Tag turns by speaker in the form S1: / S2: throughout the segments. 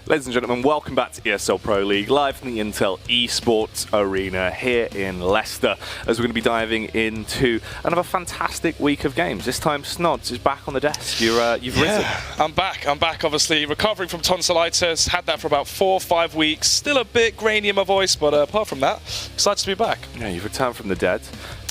S1: Ladies and gentlemen, welcome back to ESL Pro League, live from the Intel Esports Arena here in Leicester, as we're going to be diving into another fantastic week of games. This time, Snods is back on the desk. You've risen.
S2: I'm back, obviously, recovering from tonsillitis, had that for about 4 or 5 weeks, still a bit grainy in my voice, but apart from that, excited to be back.
S1: Yeah, you've returned from the dead.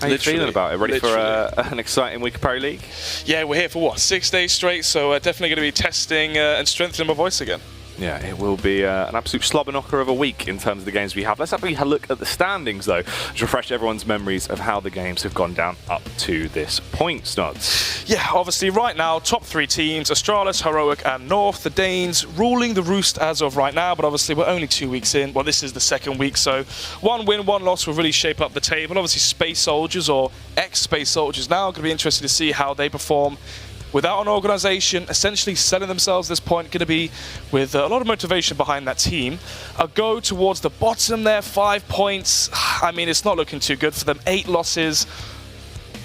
S1: How are you feeling about it? Ready for an exciting week of Pro League?
S2: Yeah, we're here for what, 6 days straight, so definitely going to be testing and strengthening my voice again.
S1: Yeah, it will be an absolute slobber knocker of a week in terms of the games we have. Let's have a look at the standings, though, to refresh everyone's memories of how the games have gone down up to this point, Snods.
S2: Yeah, obviously, right now, top 3 teams, Astralis, Heroic, and North. The Danes ruling the roost as of right now, but obviously we're only 2 weeks in. Well, this is the 2nd week, so 1 win, 1 loss will really shape up the table. Obviously, Space Soldiers, or ex-Space Soldiers now, going to be interested to see how they perform without an organisation, essentially selling themselves at this point, going to be with a lot of motivation behind that team. A go towards the bottom there, 5 points. I mean, it's not looking too good for them. 8 losses,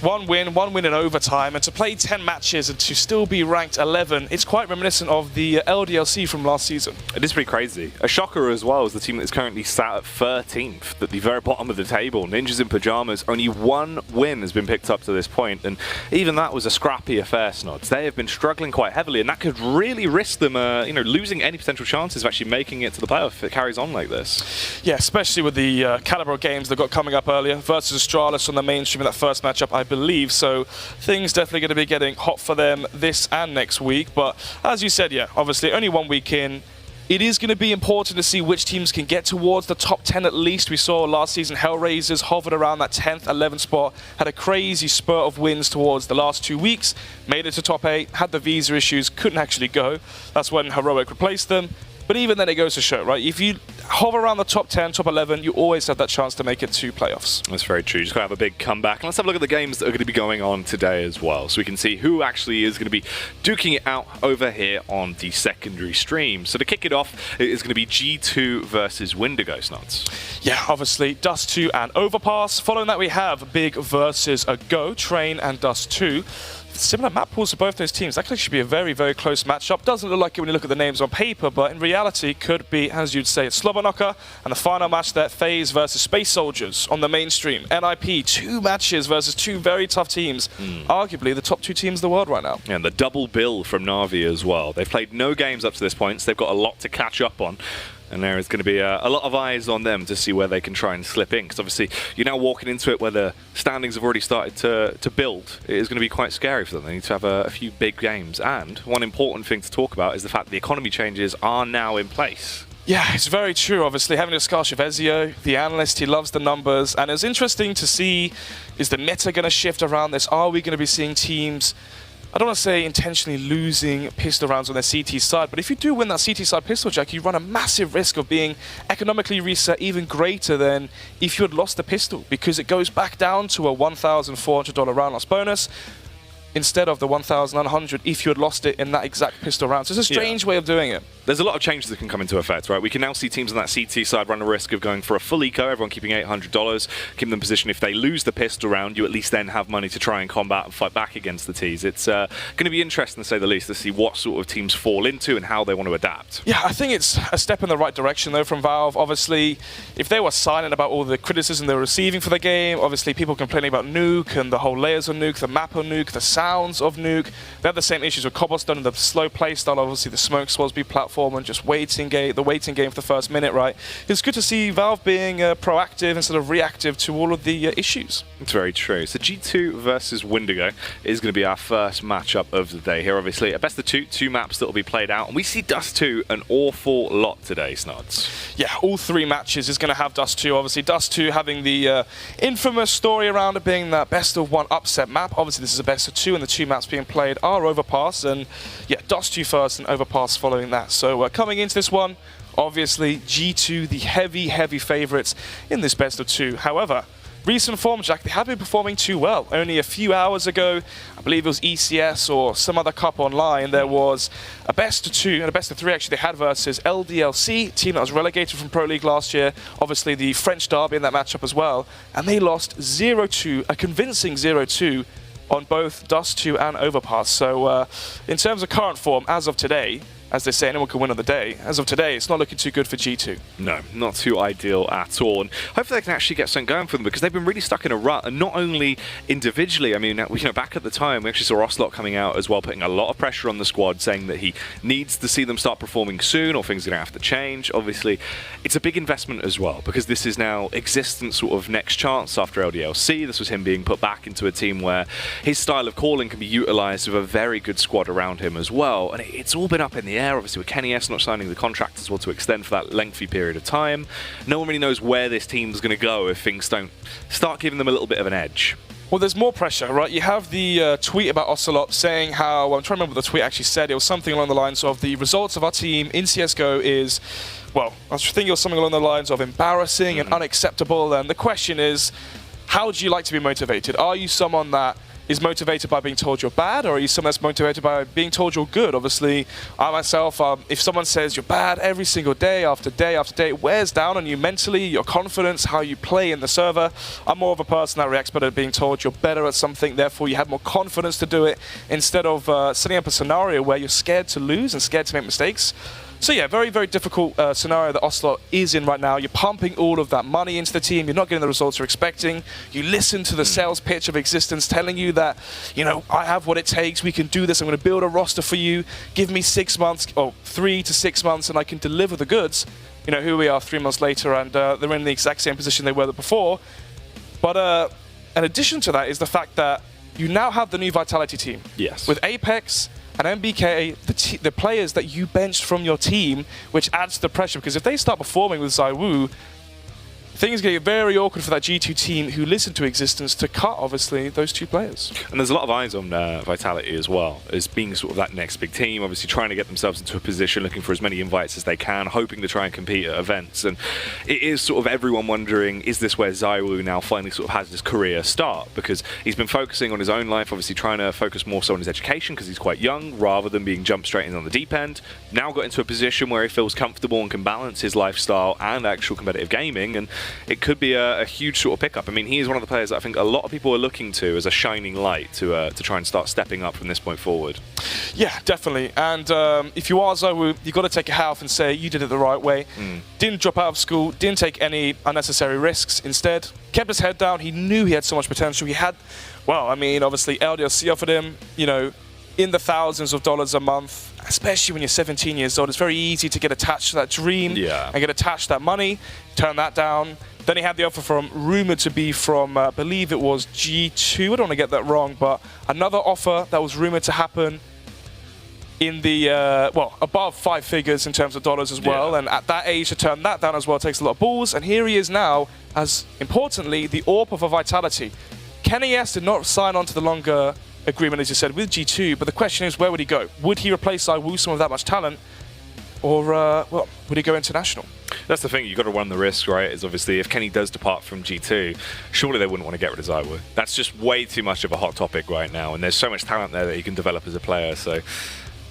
S2: 1 win in overtime, and to play 10 matches and to still be ranked 11, it's quite reminiscent of the LDLC from last season.
S1: It is pretty crazy. A shocker as well is the team that's currently sat at 13th, at the very bottom of the table. Ninjas in Pyjamas, only 1 win has been picked up to this point, and even that was a scrappy affair, Snods. They have been struggling quite heavily, and that could really risk them losing any potential chances of actually making it to the playoff if it carries on like this.
S2: Yeah, especially with the caliber of games they've got coming up earlier versus Astralis on the mainstream in that first matchup, I believe. So things definitely going to be getting hot for them this and next week. But as you said, yeah, obviously only 1 week in. It is going to be important to see which teams can get towards the top 10 at least. We saw last season Hellraisers hovered around that 10th, 11th spot, had a crazy spurt of wins towards the last 2 weeks, made it to top 8, had the visa issues, couldn't actually go. That's when Heroic replaced them. But even then, it goes to show, right? If you hover around the top 10, top 11, you always have that chance to make it to playoffs.
S1: That's very true. Just got to have a big comeback. And let's have a look at the games that are going to be going on today as well, so we can see who actually is going to be duking it out over here on the secondary stream. So to kick it off, it is going to be G2 versus Windigo, Snods.
S2: Yeah, obviously, Dust2 and Overpass. Following that, we have Big versus a Go, Train and Dust2. Similar map pools for both those teams. That actually should be a very, very close matchup. Doesn't look like it when you look at the names on paper, but in reality could be, as you'd say, a slobber knocker. And the final match there, FaZe versus Space Soldiers on the mainstream. NIP, 2 matches versus 2 very tough teams. Arguably the top 2 teams in the world right now.
S1: And the double bill from Na'Vi as well. They've played no games up to this point, so they've got a lot to catch up on. And there is going to be a lot of eyes on them to see where they can try and slip in. Because obviously, you're now walking into it where the standings have already started to build. It is going to be quite scary for them. They need to have a few big games. And one important thing to talk about is the fact that the economy changes are now in place.
S2: Yeah, it's very true, obviously. Having a discussion with Ezio, the analyst, he loves the numbers. And it's interesting to see, is the meta going to shift around this? Are we going to be seeing teams, I don't want to say intentionally losing pistol rounds on their CT side, but if you do win that CT side pistol jack, you run a massive risk of being economically reset even greater than if you had lost the pistol, because it goes back down to a $1,400 round loss bonus instead of the 1,100 if you had lost it in that exact pistol round. So it's a strange way of doing it.
S1: There's a lot of changes that can come into effect, right? We can now see teams on that CT side run the risk of going for a full eco, everyone keeping $800, keeping them position. If they lose the pistol round, you at least then have money to try and combat and fight back against the Ts. It's going to be interesting, to say the least, to see what sort of teams fall into and how they want to adapt.
S2: Yeah, I think it's a step in the right direction, though, from Valve. Obviously, if they were silent about all the criticism they were receiving for the game, obviously people complaining about Nuke and the whole layers of Nuke, the map of Nuke, the sounds of Nuke. They had the same issues with Cobblestone and the slow playstyle, obviously the Smoke Swasby platform and just the waiting game for the first minute, right? It's good to see Valve being proactive instead of reactive to all of the issues.
S1: It's very true. So G2 versus Windigo is going to be our first matchup of the day here. Obviously, a best of 2 maps that will be played out. And we see Dust2 an awful lot today, Snods.
S2: Yeah, all 3 matches is going to have Dust2. Obviously, Dust2 having the infamous story around it being that best of 1 upset map. Obviously, this is a best of 2, and the 2 maps being played are Overpass. And yeah, Dust2 first and Overpass following that. So coming into this one, obviously G2 the heavy favourites in this best of 2. However, recent form, Jack, they have been performing too well. Only a few hours ago, I believe it was ECS or some other cup online, there was a best of 2 and a best of 3 actually they had versus LDLC, team that was relegated from Pro League last year. Obviously the French derby in that matchup as well, and they lost 0-2, a convincing 0-2 on both Dust2 and Overpass. So in terms of current form, as of today, as they say, anyone can win on the day. As of today, it's not looking too good for G2.
S1: No, not too ideal at all. And hopefully they can actually get something going for them, because they've been really stuck in a rut. And not only individually, I mean, back at the time, we actually saw Ocelot coming out as well, putting a lot of pressure on the squad, saying that he needs to see them start performing soon, or things are going to have to change. Obviously, it's a big investment as well, because this is now existence sort of next chance after LDLC. This was him being put back into a team where his style of calling can be utilised with a very good squad around him as well. And it's all been up in the air, obviously, with Kenny S not signing the contract as well to extend for that lengthy period of time. No one really knows where this team's going to go if things don't start giving them a little bit of an edge.
S2: Well, there's more pressure, right? You have the tweet about Ocelot saying how, well, I'm trying to remember what the tweet actually said. It was something along the lines of, the results of our team in CSGO is, well, I think it was something along the lines of embarrassing and unacceptable. And the question is, how would you like to be motivated? Are you someone that is motivated by being told you're bad, or are you someone that's motivated by being told you're good? Obviously, I myself, if someone says you're bad every single day after day after day, it wears down on you mentally, your confidence, how you play in the server. I'm more of a person that reacts better to being told you're better at something, therefore you have more confidence to do it, instead of setting up a scenario where you're scared to lose and scared to make mistakes. So yeah, very, very difficult scenario that Ocelot is in right now. You're pumping all of that money into the team. You're not getting the results you're expecting. You listen to the sales pitch of existence telling you that, you know, I have what it takes. We can do this. I'm going to build a roster for you. Give me 6 months, or 3 to 6 months, and I can deliver the goods. You know, here we are 3 months later, and they're in the exact same position they were before. But in addition to that is the fact that you now have the new Vitality team.
S1: Yes.
S2: With Apex and MBK, the players that you benched from your team, which adds to the pressure, because if they start performing with ZywOo, things get very awkward for that G2 team who listened to existence to cut, obviously, those two players.
S1: And there's a lot of eyes on Vitality as well, as being sort of that next big team, obviously trying to get themselves into a position, looking for as many invites as they can, hoping to try and compete at events. And it is sort of everyone wondering, is this where ZywOo now finally sort of has his career start? Because he's been focusing on his own life, obviously trying to focus more so on his education, because he's quite young, rather than being jumped straight in on the deep end. Now got into a position where he feels comfortable and can balance his lifestyle and actual competitive gaming, and it could be a huge sort of pickup. I mean, he is one of the players that I think a lot of people are looking to as a shining light to try and start stepping up from this point forward.
S2: Yeah, definitely. And if you are ZywOo, you've got to take a hat off and say you did it the right way. Didn't drop out of school, didn't take any unnecessary risks. Instead, kept his head down. He knew he had so much potential. He had, well, I mean, obviously LDLC offered him, you know, in the thousands of dollars a month, especially when you're 17 years old. It's very easy to get attached to that dream and get attached to that money. Turn that down. Then he had the offer from, rumored to be from, I believe it was G2. I don't want to get that wrong, but another offer that was rumored to happen in the, well, above 5 figures in terms of dollars as well. And at that age, to turn that down as well takes a lot of balls. And here he is now, as importantly, the AWP of a Vitality. Kenny S did not sign on to the longer agreement, as you said, with G2, but the question is, where would he go? Would he replace ZywOo, someone with that much talent, or, well, would he go international?
S1: That's the thing, you've got to run the risk, right? Is obviously if Kenny does depart from G2, surely they wouldn't want to get rid of ZywOo. That's just way too much of a hot topic right now, and there's so much talent there that he can develop as a player, so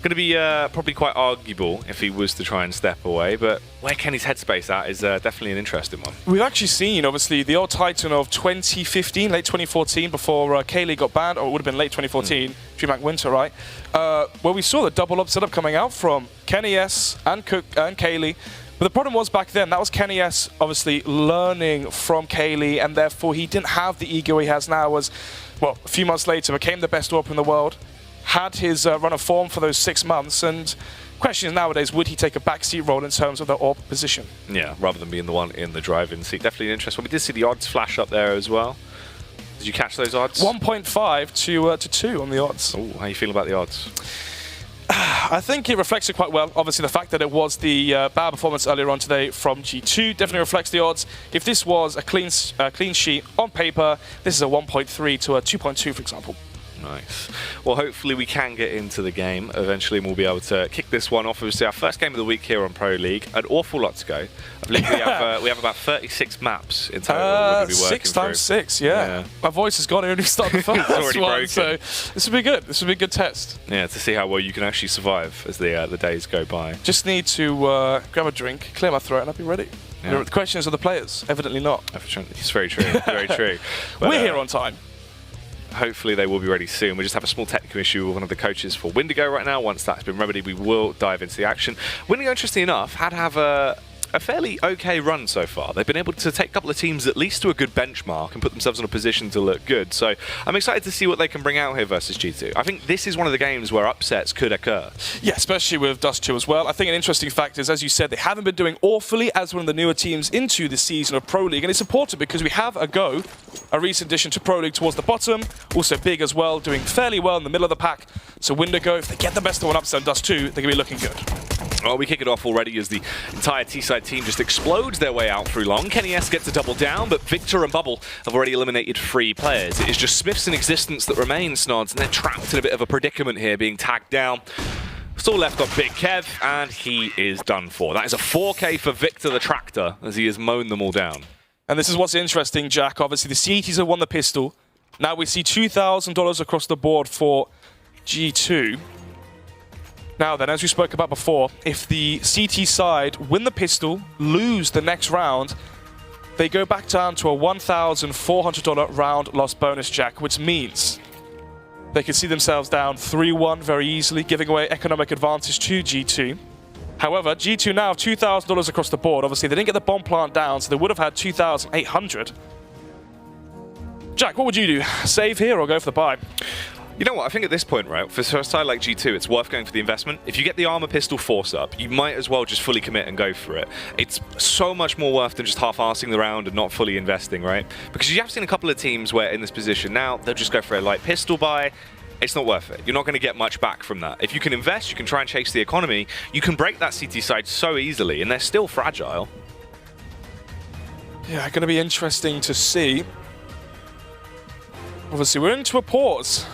S1: going to be probably quite arguable if he was to try and step away, but where Kenny's headspace at is definitely an interesting one.
S2: We've actually seen, obviously, the old Titan of 2015, late 2014, before Kaylee got banned, or it would have been late 2014, DreamHack Winter, right? Where we saw the double up setup coming out from Kenny S and Cook and Kaylee. But the problem was back then, that was Kenny S obviously learning from Kaylee, and therefore he didn't have the ego he has now. Was, well, a few months later, became the best AWP in the world, had his run of form for those 6 months, and question is nowadays, would he take a backseat role in terms of the AWP position?
S1: Yeah, rather than being the one in the driving seat. Definitely an interesting one. We did see the odds flash up there as well. Did you catch those odds?
S2: 1.5 to 2 on the odds.
S1: Ooh, how are you feeling about the odds?
S2: I think it reflects it quite well. Obviously, the fact that it was the bad performance earlier on today from G2 definitely reflects the odds. If this was a clean sheet on paper, this is a 1.3 to a 2.2, for example.
S1: Nice. Well, hopefully we can get into the game eventually, and we'll be able to kick this one off. Obviously, our first game of the week here on Pro League. An awful lot to go. I believe we have about 36 maps in total. We're going to be working
S2: 6 times 6, yeah. My voice has gone. I only started the first
S1: already
S2: one,
S1: broken.
S2: so this will be good. This will be a good test.
S1: Yeah, to see how well you can actually survive as the days go by.
S2: Just need to grab a drink, clear my throat, and I'll be ready.
S1: Yeah.
S2: The question is, are the players? Evidently not.
S1: It's very true. Very true. But,
S2: we're here on time.
S1: hopefully they will be ready soon. We just have a small technical issue with one of the coaches for Windigo right now. Once that's been remedied, we will dive into the action. Windigo, interestingly enough, had to have a fairly okay run so far. They've been able to take a couple of teams at least to a good benchmark and put themselves in a position to look good. So I'm excited to see what they can bring out here versus G2. I think this is one of the games where upsets could occur. Yeah,
S2: especially with Dust2 as well. I think an interesting fact is, as you said, they haven't been doing awfully as one of the newer teams into the season of Pro League. And it's important because we have a recent addition to Pro League towards the bottom, also big as well, doing fairly well in the middle of the pack. So Windigo, if they get the best of one upset on Dust2, they're going to be looking good.
S1: Well, we kick it off already as the entire T-side team just explodes their way out through long. Kenny S gets a double down, but Victor and Bubble have already eliminated 3 players. It is just Smiths in existence that remain, Snods, and they're trapped in a bit of a predicament here, being tagged down. Still left on Big Kev, and he is done for. That is a 4K for Victor the Tractor, as he has mown them all down.
S2: And this is what's interesting, Jack. Obviously, the CETs have won the pistol. Now we see $2,000 across the board for G2. Now then, as we spoke about before, if the CT side win the pistol, lose the next round, they go back down to a $1,400 round loss bonus, Jack, which means they can see themselves down 3-1 very easily, giving away economic advantage to G2. However, G2 now have $2,000 across the board. Obviously, they didn't get the bomb plant down, so they would have had $2,800. Jack, what would you do? Save here or go for the buy?
S1: You know what, I think at this point, right, for a side like G2, it's worth going for the investment. If you get the armor pistol force up, you might as well just fully commit and go for it. It's so much more worth than just half-arsing the round and not fully investing, right? Because you have seen a couple of teams where in this position now, they'll just go for a light pistol buy. It's not worth it. You're not going to get much back from that. If you can invest, you can try and chase the economy. You can break that CT side so easily, and they're still fragile.
S2: Yeah, going to be interesting to see. Obviously, we're into a pause.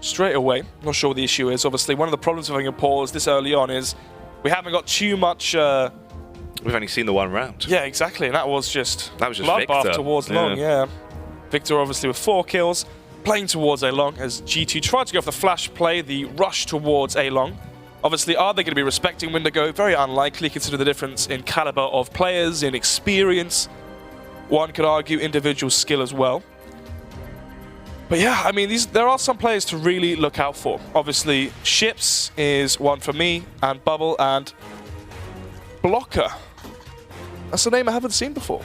S2: Straight away. Not sure what the issue is. Obviously, one of the problems of having a pause this early on is we haven't got too much...
S1: We've only seen the one round.
S2: Yeah, exactly. And that was just
S1: bloodbath
S2: Victor towards long, yeah. Victor obviously with 4 kills, playing towards A long as G2 tried to go for the flash play, the rush towards A long. Obviously, are they going to be respecting Windigo? Very unlikely, considering the difference in caliber of players, in experience. One could argue individual skill as well. But yeah, I mean, there are some players to really look out for. Obviously, Ships is one for me, and Bubble, and Blocker. That's a name I haven't seen before.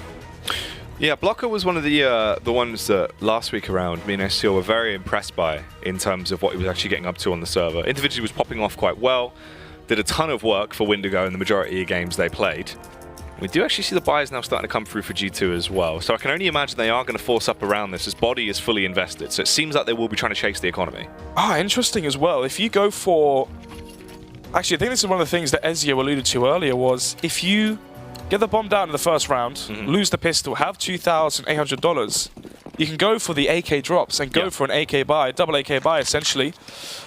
S1: Yeah, Blocker was one of the ones that last week around me and SCO were very impressed by in terms of what he was actually getting up to on the server. Individually was popping off quite well, did a ton of work for Windigo in the majority of games they played. We do actually see the buyers now starting to come through for G2 as well, so I can only imagine they are going to force up around this as Body is fully invested, so it seems like they will be trying to chase the economy.
S2: Ah, interesting as well. If you go for... Actually, I think this is one of the things that Ezio alluded to earlier was if you get the bomb down in the first round, lose the pistol, have $2,800, you can go for the AK drops and go for an AK buy, double AK buy essentially.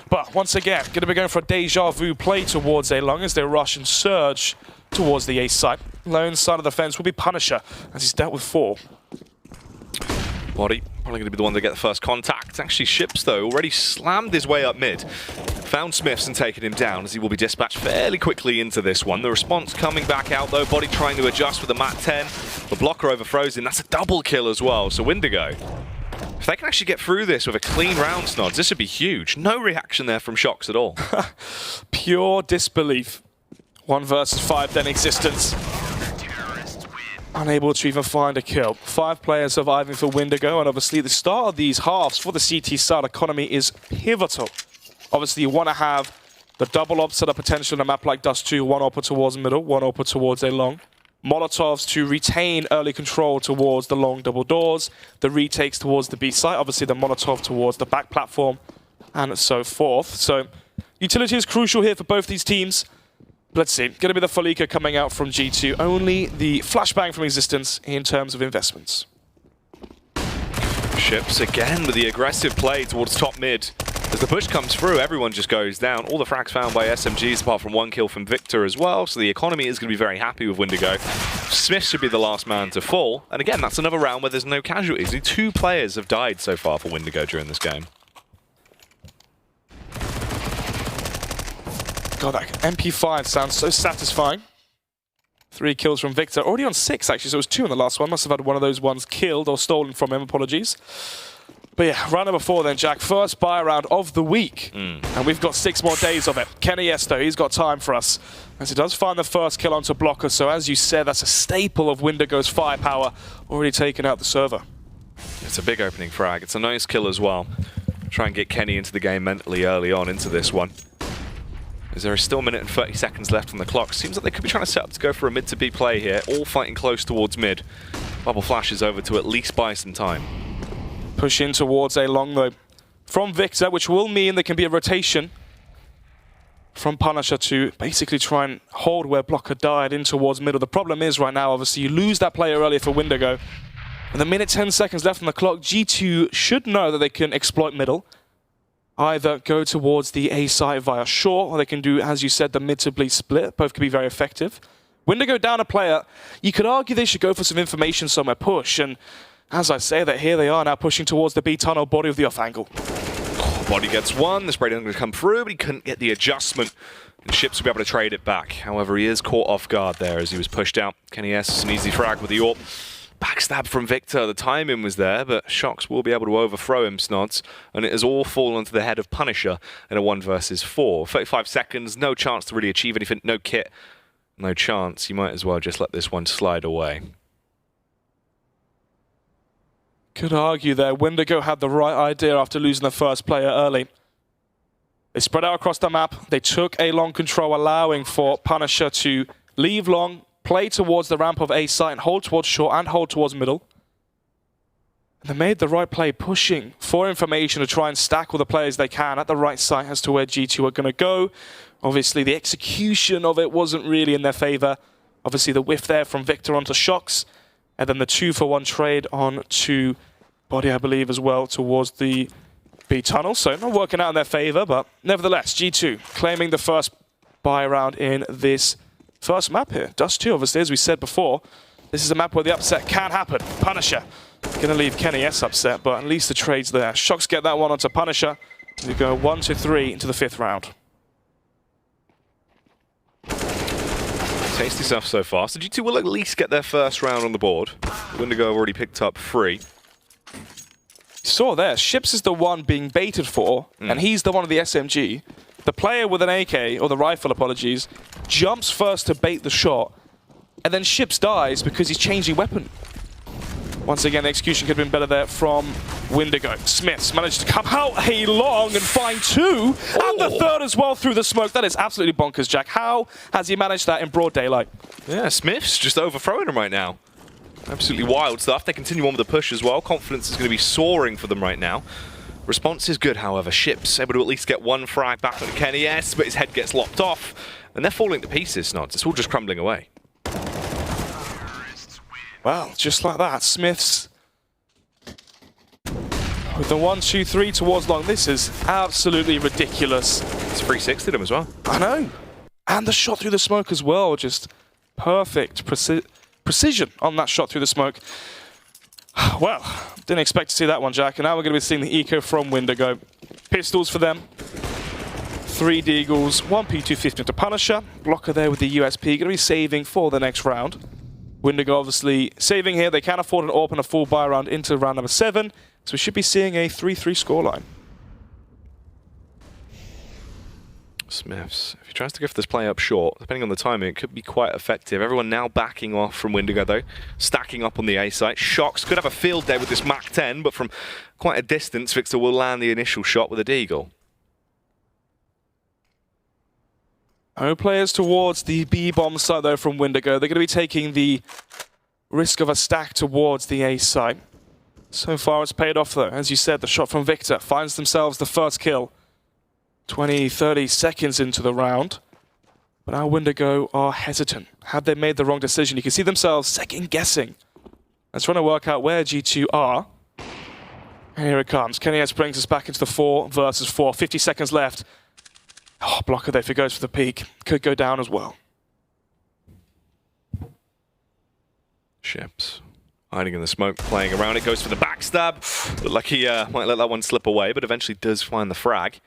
S2: But once again, going to be going for a deja vu play towards A long as they rush and surge towards the ace side. Lone side of the fence will be Punisher, as he's dealt with 4.
S1: Body probably going to be the one to get the first contact. Actually, Ships, though, already slammed his way up mid. Found Smiths and taken him down, as he will be dispatched fairly quickly into this one. The response coming back out, though. Body trying to adjust with the Mat 10. The blocker overfrozen. That's a double kill as well. So Windigo, if they can actually get through this with a clean round, Snods, this would be huge. No reaction there from Shox at all.
S2: Pure disbelief. 1 versus 5 then existence. Unable to even find a kill. 5 players surviving for Windigo, and obviously the start of these halves for the CT side economy is pivotal. Obviously you want to have the double op set up potential in a map like Dust2, 1 opper towards middle, 1 opper towards A long. Molotovs to retain early control towards the long double doors, the retakes towards the B site, obviously the Molotov towards the back platform, and so forth. So utility is crucial here for both these teams. Let's see, going to be the Falika coming out from G2. Only the flashbang from existence in terms of investments.
S1: Ships again with the aggressive play towards top mid. As the push comes through, everyone just goes down. All the frags found by SMGs, apart from 1 kill from Victor as well. So the economy is going to be very happy with Windigo. Smith should be the last man to fall. And again, that's another round where there's no casualties. Only 2 players have died so far for Windigo during this game.
S2: God, that MP5 sounds so satisfying. 3 kills from Victor. Already on 6, actually, so it was 2 in the last one. Must have had one of those ones killed or stolen from him. Apologies. But yeah, round number 4 then, Jack. First buy round of the week. And we've got 6 more days of it. Kenny S, though, he's got time for us, as he does find the first kill onto Blocker. So as you said, that's a staple of Windigo's firepower, already taken out the server.
S1: It's a big opening frag. It's a nice kill as well. Try and get Kenny into the game mentally early on into this one. As there is still a minute and 30 seconds left on the clock. Seems like they could be trying to set up to go for a mid to B play here. All fighting close towards mid. Bubble flashes over to at least buy some time.
S2: Push in towards a long, though, from Victor, which will mean there can be a rotation from Punisher to basically try and hold where Blocker died in towards middle. The problem is right now, obviously, you lose that player earlier for Windigo. With a minute 10 seconds left on the clock, G2 should know that they can exploit middle. Either go towards the A side via short, or they can do, as you said, the mid to B split. Both could be very effective. Windigo down a player. You could argue they should go for some information somewhere, push, and as I say that, here they are now pushing towards the B tunnel, body of the off angle.
S1: Body gets one, the spray doesn't going to come through, but he couldn't get the adjustment. And Ships will be able to trade it back. However, he is caught off guard there as he was pushed out. Kenny S, an easy frag with the AWP. Backstab from Victor, the timing was there, but Shox will be able to overthrow him, Snods, and it has all fallen to the head of Punisher in a 1 versus 4. 35 seconds, no chance to really achieve anything, no kit, no chance. You might as well just let this one slide away.
S2: Could argue there, Windigo had the right idea after losing the first player early. They spread out across the map, they took a long control, allowing for Punisher to leave long, play towards the ramp of A site and hold towards short and hold towards middle. And they made the right play, pushing for information to try and stack all the players they can at the right site as to where G2 are going to go. Obviously, the execution of it wasn't really in their favor. Obviously, the whiff there from Victor onto Shox, and then the 2-for-1 trade on to Body, I believe, as well, towards the B tunnel. So not working out in their favor, but nevertheless, G2 claiming the first buy round in this first map here. Dust2, obviously, as we said before, this is a map where the upset can happen. Punisher gonna leave Kenny S upset, but at least the trade's there. Shox get that one onto Punisher. We go 1-3 into the 5th round.
S1: Tasty stuff so far. So G2 will at least get their first round on the board. Windigo have already picked up 3.
S2: Saw there, Ships is the one being baited for, and he's the one with the SMG. The player with an AK, or the rifle, apologies, jumps first to bait the shot, and then Ships dies because he's changing weapon. Once again, the execution could have been better there from Windigo. Smiths managed to come out a long and find 2, and the 3rd as well through the smoke. That is absolutely bonkers, Jack. How has he managed that in broad daylight?
S1: Yeah, Smiths just overthrowing him right now. Absolutely wild stuff. They continue on with the push as well. Confidence is going to be soaring for them right now. Response is good, however. Ships able to at least get 1 frag back on Kenny S, but his head gets lopped off, and they're falling to pieces, Snods. It's all just crumbling away.
S2: Well, just like that, Smiths with the 1-2-3 towards long. This is absolutely ridiculous.
S1: It's 360'd him as well.
S2: I know. And the shot through the smoke as well. Just perfect precision on that shot through the smoke. Well, didn't expect to see that one, Jack. And now we're going to be seeing the eco from Windigo. Pistols for them. 3 Deagles, 1 P250 to Punisher. Blocker there with the USP. Going to be saving for the next round. Windigo obviously saving here. They can afford an AWP and a full buy round into round number 7. So we should be seeing a 3-3 scoreline.
S1: Smiths, if he tries to go for this play up short, depending on the timing, it could be quite effective. Everyone now backing off from Windigo, though. Stacking up on the A site. Shox could have a field day with this Mach 10, but from quite a distance, Victor will land the initial shot with a Deagle.
S2: No players towards the B-bomb site, though, from Windigo. They're going to be taking the risk of a stack towards the A site. So far, it's paid off, though. As you said, the shot from Victor finds themselves the first kill. 20, 30 seconds into the round. But now Windigo are hesitant. Have they made the wrong decision? You can see themselves second-guessing. And trying to work out where G2 are. And here it comes. Kenny S brings us back into the 4 versus 4. 50 seconds left. Oh, Blocker there if he goes for the peak. Could go down as well.
S1: Ships hiding in the smoke, playing around it, goes for the backstab. Looked like he might let that one slip away, but eventually does find the frag.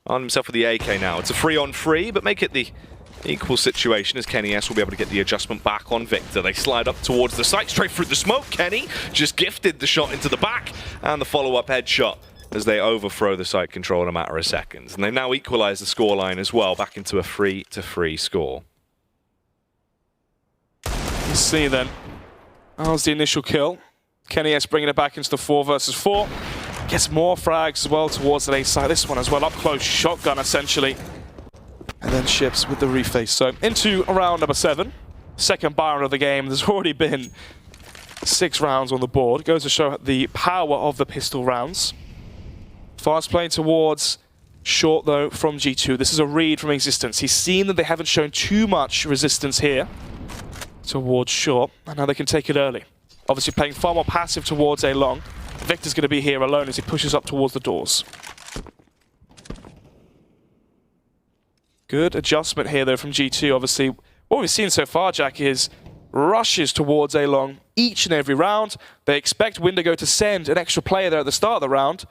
S1: On himself with the AK now. It's a 3-on-3, but make it the equal situation as Kenny S will be able to get the adjustment back on Victor. They slide up towards the site, straight through the smoke. Kenny just gifted the shot into the back, and the follow-up headshot as they overthrow the site control in a matter of seconds. And they now equalize the scoreline as well, back into a 3-3 score.
S2: Let's see then. That was the initial kill. Kenny S bringing it back into the 4 versus 4. Gets more frags as well towards the A side. This one as well, up close, shotgun essentially. And then ships with the reface. So into round number 7. Second byron of the game. There's already been 6 rounds on the board. Goes to show the power of the pistol rounds. Fast playing towards short though from G2. This is a read from Existence. He's seen that they haven't shown too much resistance here towards short, and now they can take it early. Obviously playing far more passive towards A long. Victor's going to be here alone as he pushes up towards the doors. Good adjustment here though from G2. Obviously what we've seen so far, Jack, is rushes towards A long each and every round. They expect Windigo to send an extra player there at the start of the round.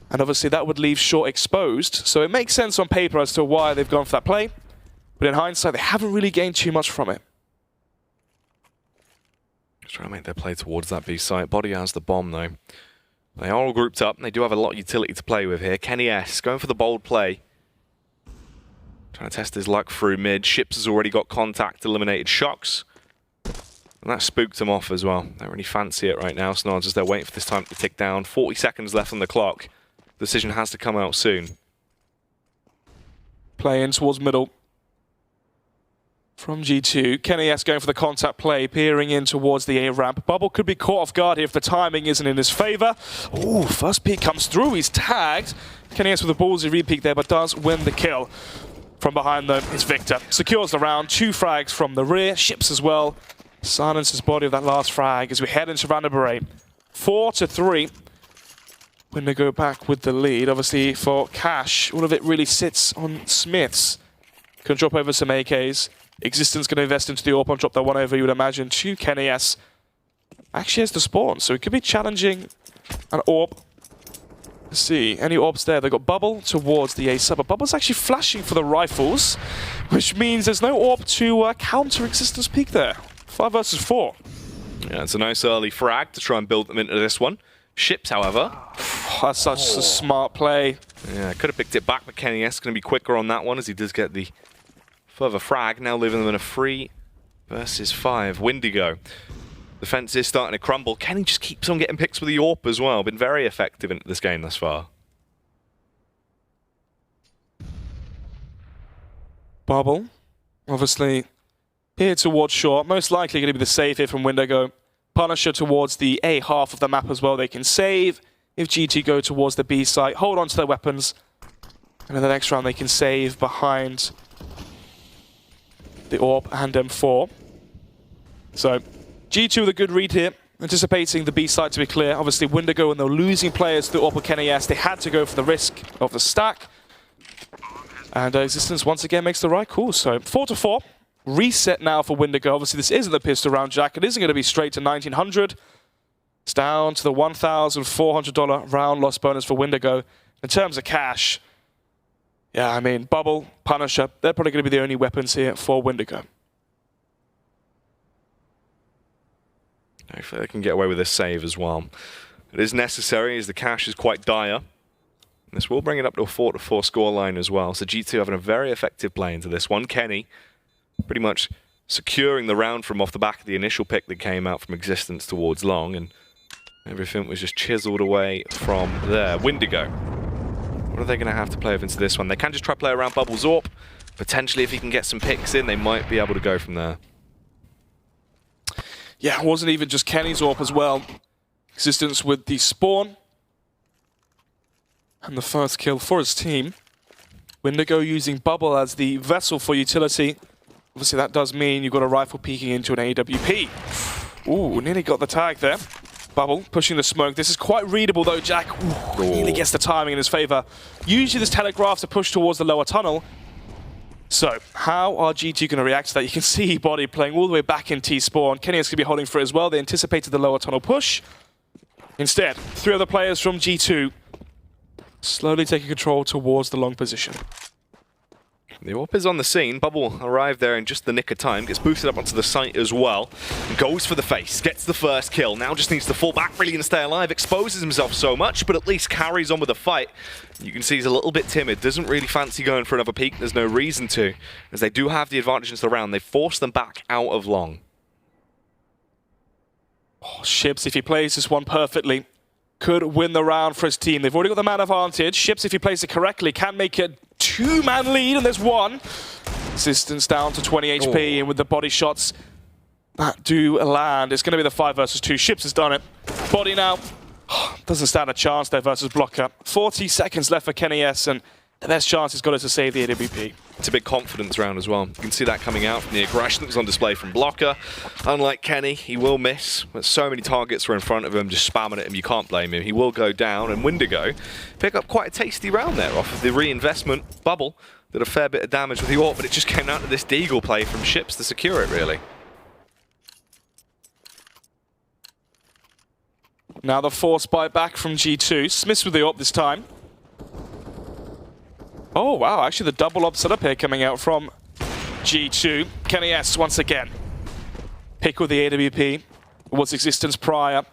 S2: And obviously that would leave short exposed. So it makes sense on paper as to why they've gone for that play. But in hindsight, they haven't really gained too much from it.
S1: Just trying to make their play towards that B site. Body has the bomb though. They are all grouped up, and they do have a lot of utility to play with here. Kenny S going for the bold play. Trying to test his luck through mid. Ships has already got contact, eliminated Shocks. And that spooked him off as well. Don't really fancy it right now. Snards as they're waiting for this time to tick down. 40 seconds left on the clock. Decision has to come out soon.
S2: Play in towards middle. From G2, Kenny S going for the contact play, peering in towards the A ramp. Bubble could be caught off guard here if the timing isn't in his favor. Ooh, first peek comes through, he's tagged. Kenny S with a ballsy re-peek there, but does win the kill. From behind them is Victor. Secures the round, 2 frags from the rear, ships as well. Silences body of that last frag as we head into round number 8. 4-3. Windigo back with the lead. Obviously for Cash, all of it really sits on Smiths. Can drop over some AKs. Existence going to invest into the AWP and drop that one over, you would imagine, to Kenny S. Actually has the spawn, so it could be challenging an AWP. Let's see, any AWPs there? They've got Bubble towards the A sub, but Bubble's actually flashing for the rifles, which means there's no AWP to counter Existence peak there. 5 versus 4.
S1: Yeah, it's a nice early frag to try and build them into this one. Ships, however.
S2: That's such a smart play.
S1: Yeah, could have picked it back, but Kenny S going to be quicker on that one as he does get the further frag, now leaving them in a 3 versus 5. Windigo. The fence is starting to crumble. Kenny just keeps on getting picks with the AWP as well. Been very effective in this game thus far.
S2: Bubble, obviously, here towards short. Most likely going to be the save here from Windigo. Punisher towards the A half of the map as well. They can save if G2 go towards the B site. Hold on to their weapons. And in the next round they can save behind the AWP and M4. So G2 with a good read here, anticipating the B side to be clear. Obviously Windigo, and they're losing players to AWP or Kenny S, they had to go for the risk of the stack. And Existence once again makes the right call. So 4-4. Reset now for Windigo. Obviously this isn't the pistol round, Jack. It isn't going to be straight to 1900. It's down to the $1,400 round loss bonus for Windigo. In terms of cash, yeah, I mean, Bubble, Punisher, they're probably going to be the only weapons here for Windigo.
S1: Hopefully they can get away with this save as well. It is necessary as the cash is quite dire. This will bring it up to a 4-4 scoreline as well. So G2 having a very effective play into this one. Kenny pretty much securing the round from off the back of the initial pick that came out from Existence towards long, and everything was just chiseled away from there. Windigo. What are they going to have to play with into this one? They can just try to play around Bubble's AWP. Potentially, if he can get some picks in, they might be able to go from there.
S2: Yeah, it wasn't even just Kenny's AWP as well. Existence with the spawn. And the first kill for his team. Windigo using Bubble as the vessel for utility. Obviously, that does mean you've got a rifle peeking into an AWP. Ooh, nearly got the tag there. Bubble pushing the smoke. This is quite readable though, Jack. Ooh, nearly gets the timing in his favor. Usually this telegraphs a push towards the lower tunnel. So, how are G2 going to react to that? You can see Body playing all the way back in T-spawn. Kenny is going to be holding for it as well. They anticipated the lower tunnel push. Instead, 3 other players from G2 slowly taking control towards the long position.
S1: The AWP is on the scene. Bubble arrived there in just the nick of time, gets boosted up onto the site as well, and goes for the face, gets the first kill. Now just needs to fall back really and stay alive, exposes himself so much, but at least carries on with the fight. You can see he's a little bit timid, doesn't really fancy going for another peek. There's no reason to, as they do have the advantage into the round. They force them back out of long.
S2: Oh, Ships, if he plays this one perfectly, could win the round for his team. They've already got the man advantage. Ships, if he plays it correctly, can make it two-man lead, and there's one. Resistance down to 20 HP, and with the body shots that do land, it's going to be the 5 versus 2. Ships has done it. Body now. Doesn't stand a chance there versus Blocker. 40 seconds left for Kenny S, and the best chance he's got is to save the AWP.
S1: It's a big confidence round as well. You can see that coming out from the aggression that was on display from Blocker. Unlike Kenny, he will miss. But so many targets were in front of him, just spamming at him. You can't blame him. He will go down, and Windigo pick up quite a tasty round there off of the reinvestment. Bubble did a fair bit of damage with the AWP, but it just came down to this Deagle play from Ships to secure it, really.
S2: Now the force buy back from G2. Smiths with the AWP this time. Oh, wow. Actually, the double AWP setup here coming out from G2. Kenny S once again. Pick with the AWP. It was existence prior.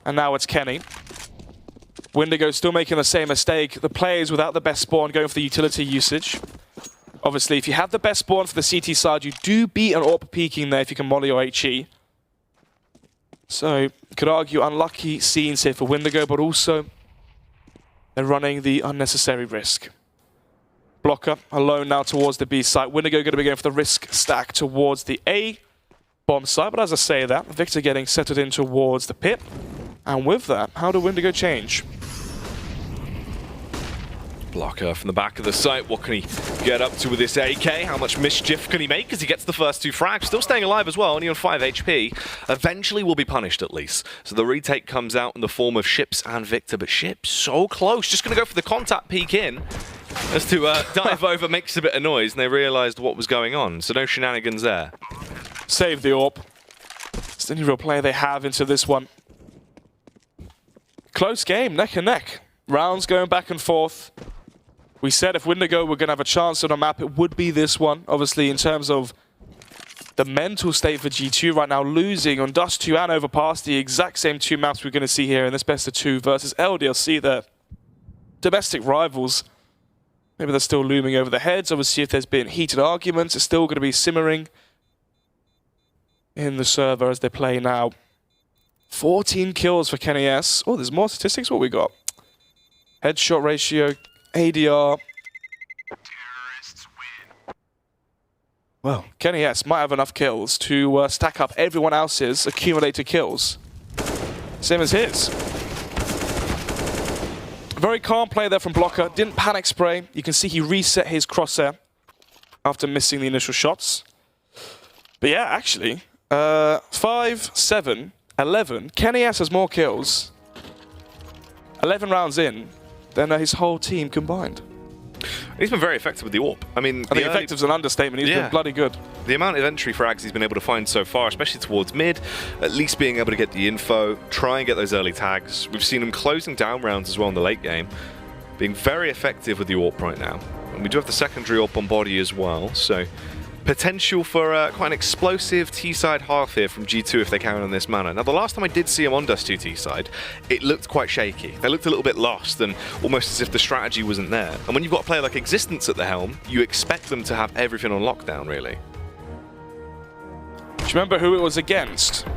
S2: And now it's Kenny. Windigo still making the same mistake. The players without the best spawn going for the utility usage. Obviously, if you have the best spawn for the CT side, you do beat an AWP peeking there if you can molly your HE. So, you could argue unlucky scenes here for Windigo, but also they're running the unnecessary risk. Blocker alone now towards the B site. Windigo going to be going for the risk stack towards the A bomb site, but as I say that, Victor getting settled in towards the pit. And with that, how do Windigo change?
S1: Blocker from the back of the site. What can he get up to with this AK? How much mischief can he make as he gets the first 2 frags? Still staying alive as well, only on 5 HP. Eventually will be punished at least. So the retake comes out in the form of Ships and Victor, but Ships so close. Just going to go for the contact peek in. As to dive over, makes a bit of noise, and they realised what was going on. So no shenanigans there.
S2: Save the AWP. It's the only real player they have into this one. Close game, neck and neck. Rounds going back and forth. We said if Windigo were going to have a chance on a map, it would be this one. Obviously, in terms of the mental state for G2 right now, losing on Dust2 and Overpass, the exact same 2 maps we're going to see here in this best of 2 versus LDLC, their domestic rivals. Maybe they're still looming over their heads. Obviously, if there's been heated arguments, it's still going to be simmering in the server as they play now. 14 kills for Kenny S. Oh, there's more statistics. What we got? Headshot ratio, ADR. Well, Kenny S might have enough kills to stack up everyone else's accumulated kills. Same as his. Very calm play there from Blocker. Didn't panic spray. You can see he reset his crosshair after missing the initial shots. But yeah, actually, 5, 7, 11. Kenny S has more kills 11 rounds in than his whole team combined.
S1: He's been very effective with the AWP. I mean,
S2: I think effective is an understatement. He's been bloody good.
S1: The amount of entry frags he's been able to find so far, especially towards mid, at least being able to get the info, try and get those early tags. We've seen him closing down rounds as well in the late game, being very effective with the AWP right now. And we do have the secondary AWP on body as well, so potential for quite an explosive T-side half here from G2 if they carry on this manner. Now, the last time I did see him on Dust2 T-side, it looked quite shaky. They looked a little bit lost and almost as if the strategy wasn't there. And when you've got a player like Existence at the helm, you expect them to have everything on lockdown, really.
S2: Do you remember who it was against?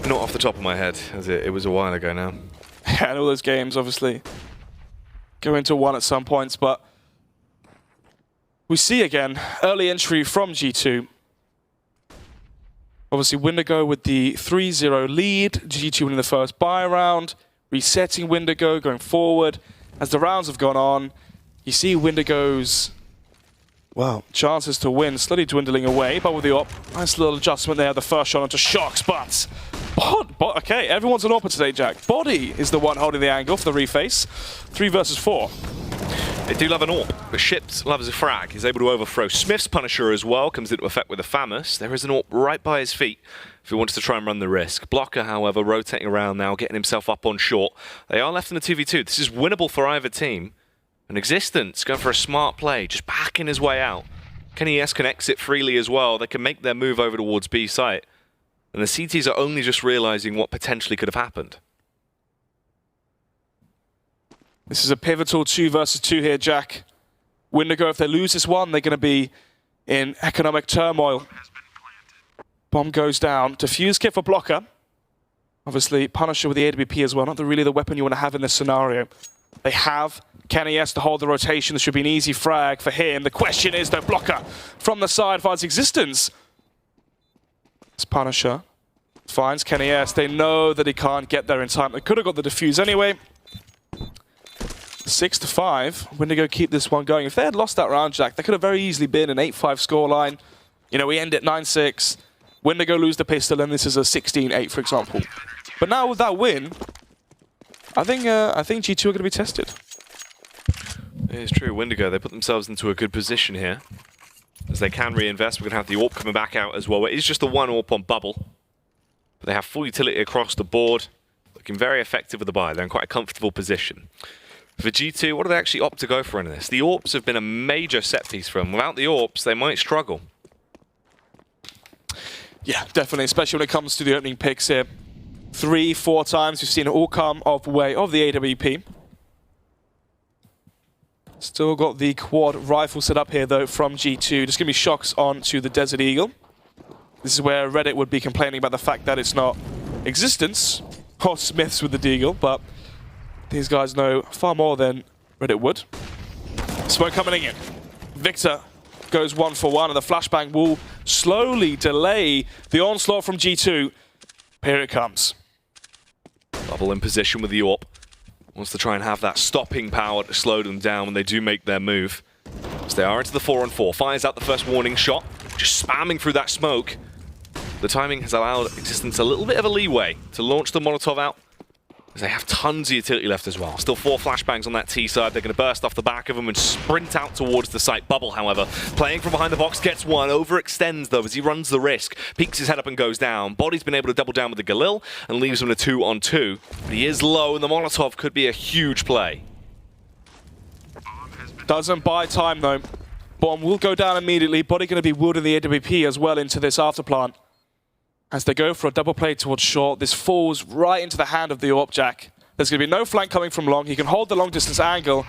S1: Not off the top of my head, as it was a while ago now.
S2: And all those games, obviously, go into one at some points, but we see again, early entry from G2. Obviously, Windigo with the 3-0 lead. G2 winning the first buy round. Resetting Windigo, going forward. As the rounds have gone on, you see Windigo's, well, chances to win slowly dwindling away. But with the AWP, nice little adjustment there. The first shot onto Shocks, but okay, everyone's an AWPer today, Jack. Body is the one holding the angle for the reface. 3 versus 4.
S1: They do love an AWP, but Ships loves a frag. He's able to overthrow Smith's Punisher as well, comes into effect with a Famous. There is an AWP right by his feet if he wants to try and run the risk. Blocker, however, rotating around now, getting himself up on short. They are left in the 2v2. This is winnable for either team. And Existence going for a smart play, just backing his way out. KennyS can exit freely as well. They can make their move over towards B site. And the CTs are only just realizing what potentially could have happened.
S2: This is a pivotal 2 versus 2 here, Jack. Windigo, if they lose this one, they're going to be in economic turmoil. Bomb goes down. Defuse kit for Blocker. Obviously, Punisher with the AWP as well. Not really the weapon you want to have in this scenario. They have KennyS to hold the rotation. This should be an easy frag for him. The question is, though, Blocker from the side finds Existence. It's Punisher. Finds KennyS. They know that he can't get there in time. They could have got the defuse anyway. 6-5. Windigo keep this one going. If they had lost that round, Jack, that could have very easily been an 8-5 scoreline. You know, we end at 9-6. Windigo lose the pistol, and this is a 16-8, for example. But now with that win, I think G2 are going to be tested.
S1: It is true. Windigo, they put themselves into a good position here. As they can reinvest, we're going to have the AWP coming back out as well. It is just the one AWP on Bubble. But they have full utility across the board. Looking very effective with the buy. They're in quite a comfortable position. For G2, what do they actually opt to go for in this? The AWPs have been a major set piece for them. Without the AWPs, they might struggle.
S2: Yeah, definitely, especially when it comes to the opening picks here. 3-4 times we've seen it all come off way of the AWP. Still got the quad rifle set up here, though, from G2. Just give me shots on to the Desert Eagle. This is where Reddit would be complaining about the fact that it's not Existence or Smiths with the Deagle, but these guys know far more than Reddit would. Smoke coming in. Victor goes 1 for 1, and the flashbang will slowly delay the onslaught from G2. Here it comes.
S1: Bubble in position with the AWP. Wants to try and have that stopping power to slow them down when they do make their move. So they are into the 4-on-4. Fires out the first warning shot. Just spamming through that smoke. The timing has allowed Existence a little bit of a leeway to launch the Molotov out. As they have tons of utility left as well. Still 4 flashbangs on that T side. They're going to burst off the back of them and sprint out towards the site. Bubble, however, playing from behind the box, gets one. Overextends, though, as he runs the risk. Peeks his head up and goes down. Body's been able to double down with the Galil and leaves him in a 2-on-2. But he is low, and the Molotov could be a huge play.
S2: Doesn't buy time, though. Bomb will go down immediately. Body going to be wielding the AWP as well into this afterplant. As they go for a double play towards short, this falls right into the hand of the AWP Jack. There's going to be no flank coming from long. He can hold the long distance angle.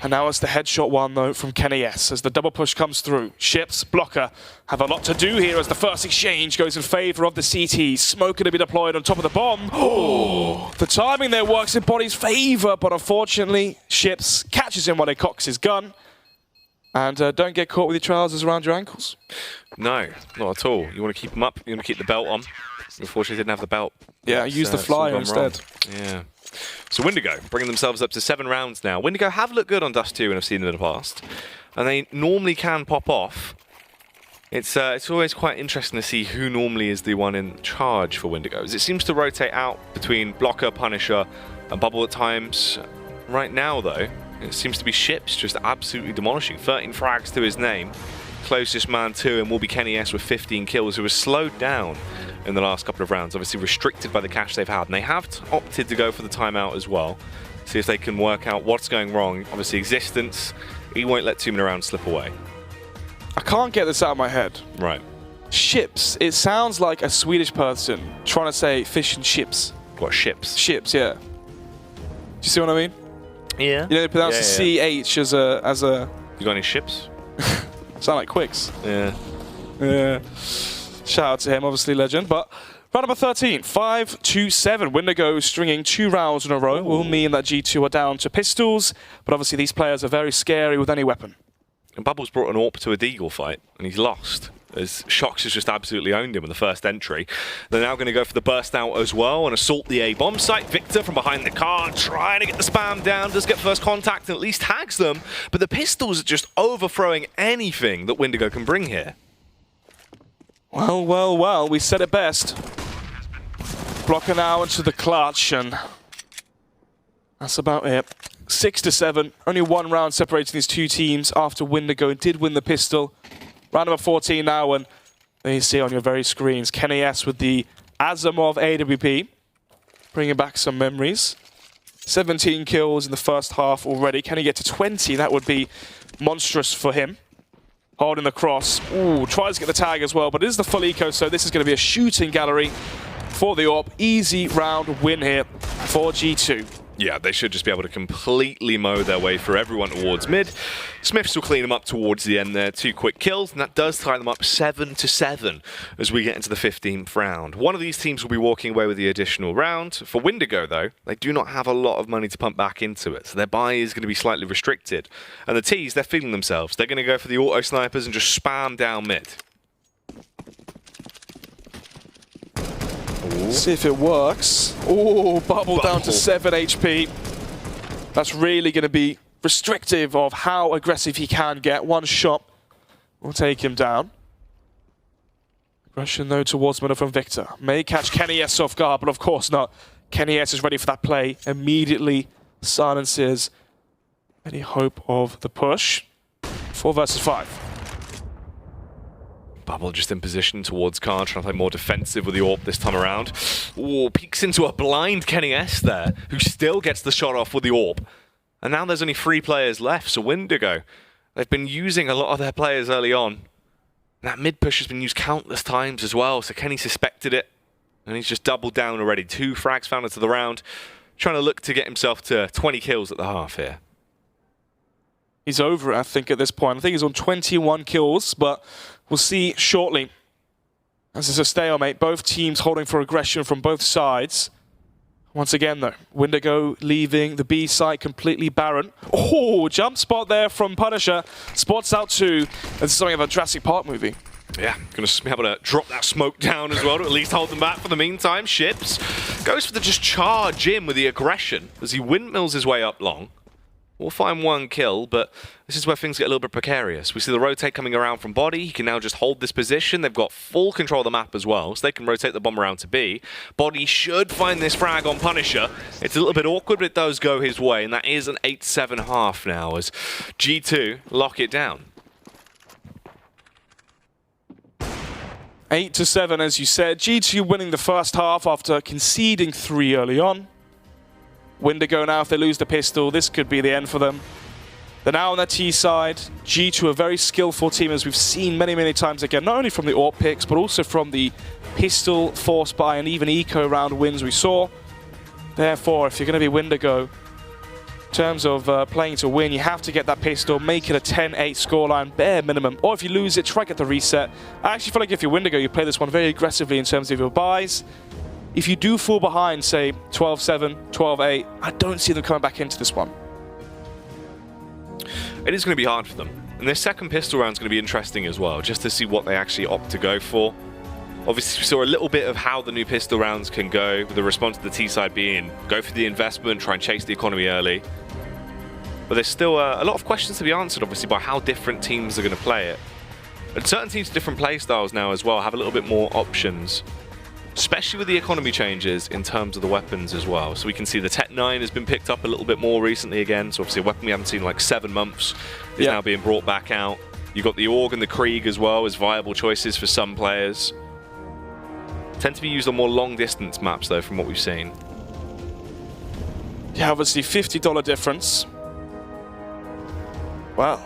S2: And now it's the headshot one, though, from KennyS as the double push comes through. Ships, Blocker have a lot to do here as the first exchange goes in favor of the CT. Smoke going to be deployed on top of the bomb. Oh, the timing there works in Body's favor, but unfortunately, Ships catches him while he cocks his gun. And don't get caught with your trousers around your ankles.
S1: No, not at all. You want to keep them up. You want to keep the belt on. Unfortunately, didn't have the belt.
S2: Yeah, use the flyer instead.
S1: Yeah. So Windigo bringing themselves up to 7 rounds now. Windigo have looked good on Dust2 and I've seen them in the past. And they normally can pop off. It's always quite interesting to see who normally is the one in charge for Windigo. As it seems to rotate out between Blocker, Punisher, and Bubble at times. Right now, though, it seems to be Ships just absolutely demolishing. 13 frags to his name. Closest man to him will be KennyS with 15 kills, who was slowed down in the last couple of rounds. Obviously restricted by the cash they've had. And they have opted to go for the timeout as well. See if they can work out what's going wrong. Obviously Existence, he won't let too many rounds slip away.
S2: I can't get this out of my head.
S1: Right.
S2: Ships. It sounds like a Swedish person trying to say fish and chips.
S1: What, Ships?
S2: Ships, yeah. Do you see what I mean?
S1: Yeah.
S2: You know, they pronounce the CH as a...
S1: You got any ships?
S2: Sound like Quicks.
S1: Yeah.
S2: Yeah. Shout out to him, obviously legend. But round number 13, 5-7. Windigo stringing 2 rounds in a row will mean that G2 are down to pistols. But obviously these players are very scary with any weapon.
S1: And Bubbles brought an AWP to a Deagle fight, and he's lost. As Shox has just absolutely owned him in the first entry. They're now going to go for the burst out as well and assault the A bomb site. Victor from behind the car trying to get the spam down, does get first contact and at least tags them, but the pistols are just overthrowing anything that Windigo can bring here.
S2: Well, well, well, we said it best. Blocker now into the clutch, and that's about it. 6-7, only 1 round separating these 2 teams after Windigo did win the pistol. Round number 14 now, and there you see on your very screens, KennyS with the Asimov AWP, bringing back some memories. 17 kills in the first half already. Can he get to 20? That would be monstrous for him. Holding the cross. Ooh, tries to get the tag as well, but it is the full eco, so this is going to be a shooting gallery for the AWP. Easy round win here for G2.
S1: Yeah, they should just be able to completely mow their way through everyone towards mid. Smiths will clean them up towards the end there. 2 quick kills, and that does tie them up 7-7 as we get into the 15th round. One of these teams will be walking away with the additional round. For Windigo, though, they do not have a lot of money to pump back into it, so their buy is going to be slightly restricted. And the T's, they're feeling themselves. They're going to go for the auto snipers and just spam down mid.
S2: See if it works. Oh, bubble down to 7 HP. That's really going to be restrictive of how aggressive he can get. One shot will take him down. Aggression, though, towards Miller from Victor. May catch Kenny S off guard, but of course not. Kenny S is ready for that play. Immediately silences any hope of the push. 4 versus 5.
S1: Bubble just in position towards Khan, trying to play more defensive with the AWP this time around. Ooh, peeks into a blind Kenny S there, who still gets the shot off with the AWP. And now there's only 3 players left, so Windigo, they've been using a lot of their players early on. And that mid push has been used countless times as well, so Kenny suspected it, and he's just doubled down already. 2 frags found into the round, trying to look to get himself to 20 kills at the half here.
S2: He's over it, I think, at this point. I think he's on 21 kills, but we'll see shortly. As it's a stalemate, both teams holding for aggression from both sides. Once again, though, Windigo leaving the B site completely barren. Oh, jump spot there from Punisher. Spots out 2. This is something of a Jurassic Park movie.
S1: Yeah, going to be able to drop that smoke down as well to at least hold them back for the meantime. Ships goes for the just charge in with the aggression as he windmills his way up long. We'll find 1 kill, but this is where things get a little bit precarious. We see the rotate coming around from Body. He can now just hold this position. They've got full control of the map as well, so they can rotate the bomb around to B. Body should find this frag on Punisher. It's a little bit awkward, but it does go his way, and that is an 8-7 half now as G2 lock it down.
S2: 8-7, as you said. G2 winning the first half after conceding 3 early on. Windigo now, if they lose the pistol, this could be the end for them. They're now on their T side. G2, a very skillful team, as we've seen many, many times again, not only from the AWP picks, but also from the pistol, force buy, and even eco round wins we saw. Therefore, if you're going to be Windigo, in terms of playing to win, you have to get that pistol, make it a 10-8 scoreline, bare minimum. Or if you lose it, try to get the reset. I actually feel like if you're Windigo, you play this one very aggressively in terms of your buys. If you do fall behind, say, 12-7, 12-8, I don't see them coming back into this one.
S1: It is going to be hard for them. And their second pistol round is going to be interesting as well, just to see what they actually opt to go for. Obviously, we saw a little bit of how the new pistol rounds can go, with the response to the T side being go for the investment, try and chase the economy early. But there's still a lot of questions to be answered, obviously, by how different teams are going to play it. And certain teams with different play styles now as well have a little bit more options, especially with the economy changes in terms of the weapons as well. So we can see the Tech 9 has been picked up a little bit more recently again. So obviously a weapon we haven't seen in like 7 months is now being brought back out. You've got the AUG and the Krieg as well as viable choices for some players. Tend to be used on more long distance maps though, from what we've seen.
S2: Yeah, obviously $50 difference. Wow.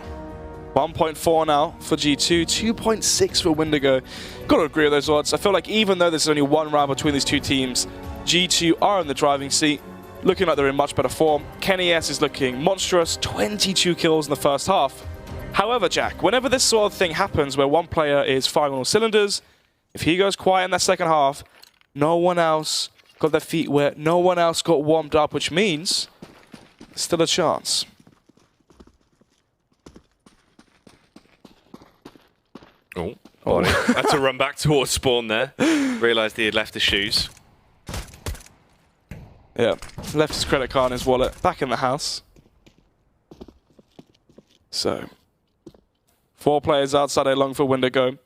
S2: 1.4 now for G2, 2.6 for Windigo. Got to agree with those odds. I feel like even though there's only 1 round between these 2 teams, G2 are in the driving seat, looking like they're in much better form. Kenny S is looking monstrous, 22 kills in the first half. However, Jack, whenever this sort of thing happens where one player is firing on all cylinders, if he goes quiet in that second half, no one else got their feet wet, no one else got warmed up, which means still a chance.
S1: Oh, Body had to run back towards spawn there. Realised he had left his shoes.
S2: Yeah, left his credit card in his wallet, back in the house. So, 4 players outside A long for Windigo.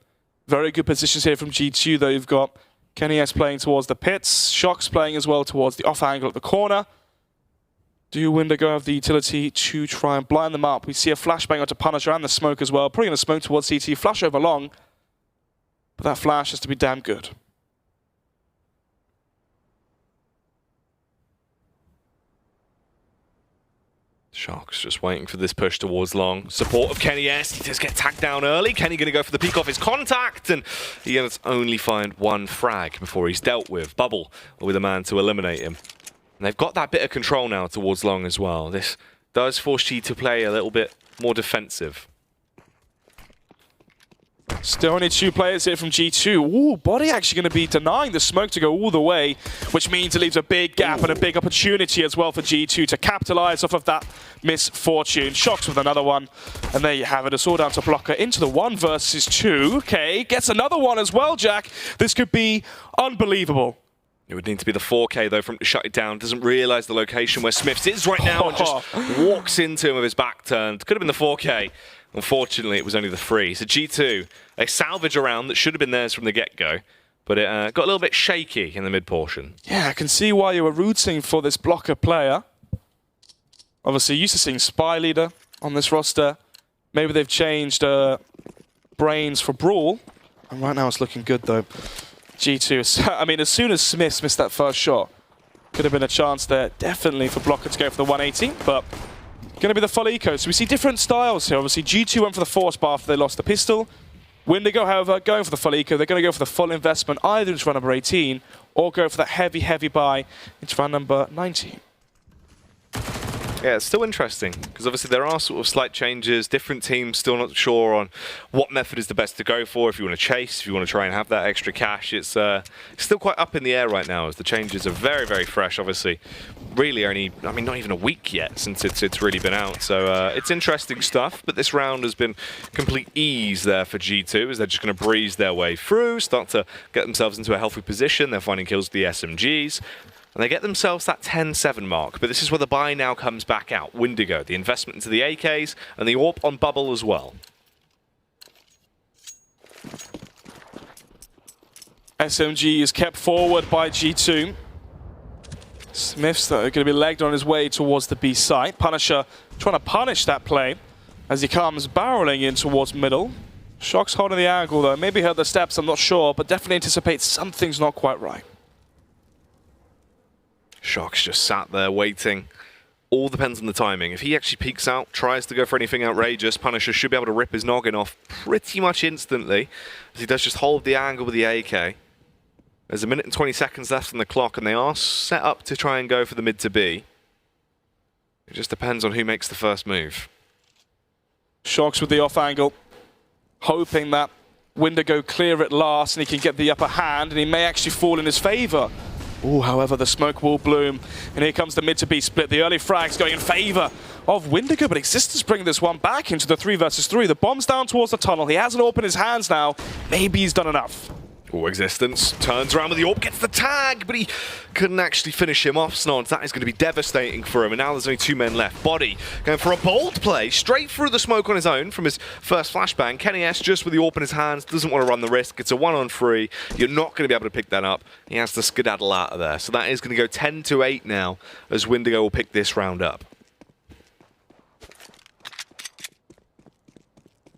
S2: Very good positions here from G2 though. You've got Kenny S playing towards the pits, Shox playing as well towards the off angle at the corner. Do Windigo have the utility to try and blind them up? We see a flashbang onto Punisher and the smoke as well. Putting in a smoke towards CT, flash over long. But that flash has to be damn good.
S1: Sharks just waiting for this push towards long. Support of Kenny S. He does get tagged down early. Kenny going to go for the peek off his contact, and he has only find one frag before he's dealt with. Bubble with a man to eliminate him. And they've got that bit of control now towards long as well. This does force G to play a little bit more defensive.
S2: Still only 2 players here from G2. Ooh, Body actually going to be denying the smoke to go all the way, which means it leaves a big gap and a big opportunity as well for G2 to capitalize off of that misfortune. Shocks with another one. And there you have it. It's all down to Blocker into the 1 versus 2. Okay, gets another one as well, Jack. This could be unbelievable.
S1: It would need to be the 4K, though, for him to shut it down. Doesn't realize the location where Smiths is right now and just walks into him with his back turned. Could have been the 4K. Unfortunately, it was only the 3. So G2, a salvage around that should have been theirs from the get-go, but it got a little bit shaky in the mid-portion.
S2: Yeah, I can see why you were rooting for this Blocker player. Obviously, used to seeing Spy Leader on this roster. Maybe they've changed Brains for Brawl. And right now it's looking good, though. G2, I mean, as soon as Smiths missed that first shot, could have been a chance there, definitely, for Blocker to go for the 180, but going to be the full eco. So we see different styles here. Obviously, G2 went for the force bar after they lost the pistol. Windigo, however, going for the full eco. They're going to go for the full investment, either into round number 18 or go for that heavy, heavy buy into round number 19.
S1: Yeah, it's still interesting, because obviously there are sort of slight changes. Different teams still not sure on what method is the best to go for. If you want to chase, if you want to try and have that extra cash, it's still quite up in the air right now, as the changes are very, very fresh, obviously. Really only, I mean, not even a week yet since it's really been out. So it's interesting stuff, but this round has been complete ease there for G2, as they're just going to breeze their way through, start to get themselves into a healthy position. They're finding kills with the SMGs. And they get themselves that 10-7 mark, but this is where the buy now comes back out. Windigo, the investment into the AKs, and the AWP on Bubble as well.
S2: SMG is kept forward by G2. Smiths, though, going to be legged on his way towards the B site. Punisher trying to punish that play as he comes barreling in towards middle. Shock's holding the angle, though. Maybe heard the steps, I'm not sure, but definitely anticipates something's not quite right.
S1: Shock's just sat there waiting. All depends on the timing. If he actually peeks out, tries to go for anything outrageous, Punisher should be able to rip his noggin off pretty much instantly, as he does just hold the angle with the AK. There's 1 minute and 20 seconds left on the clock, and they are set up to try and go for the mid to B. It just depends on who makes the first move.
S2: Shocks with the off angle, hoping that Windigo clear it last and he can get the upper hand, and he may actually fall in his favor. Ooh, however, the smoke will bloom, and here comes the mid to B split. The early frags going in favor of Windigo, but Existence bringing this one back into the 3 versus 3. The bomb's down towards the tunnel. He has an AWP in his hands now. Maybe he's done enough.
S1: Oh, Existence turns around with the AWP, gets the tag, but he couldn't actually finish him off, Snods. That is going to be devastating for him, and now there's only 2 men left. Body going for a bold play, straight through the smoke on his own from his first flashbang. Kenny S just with the AWP in his hands, doesn't want to run the risk. It's a 1-on-3. You're not going to be able to pick that up. He has to skedaddle out of there. So that is going to go 10-8 now, as Windigo will pick this round up.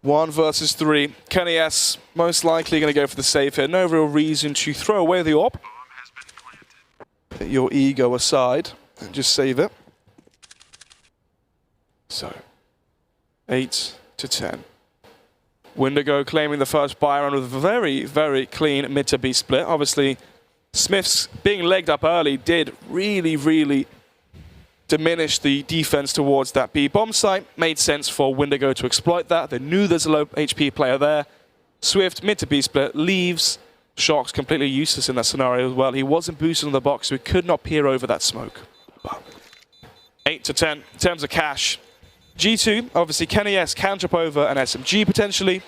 S2: 1 versus 3. Kenny S most likely going to go for the save here. No real reason to throw away the AWP. Put your ego aside and just save it. So, 8-10. Windigo claiming the first buy round with a very, very clean mid to B split. Obviously, Smiths being legged up early did really diminish the defense towards that B bomb site. Made sense for Windigo to exploit that. They knew there's a low HP player there. Swift, mid to B split, leaves. Shock's completely useless in that scenario as well. He wasn't boosted on the box, so he could not peer over that smoke. But 8-10 in terms of cash. G2, obviously Kenny S can jump over an SMG potentially.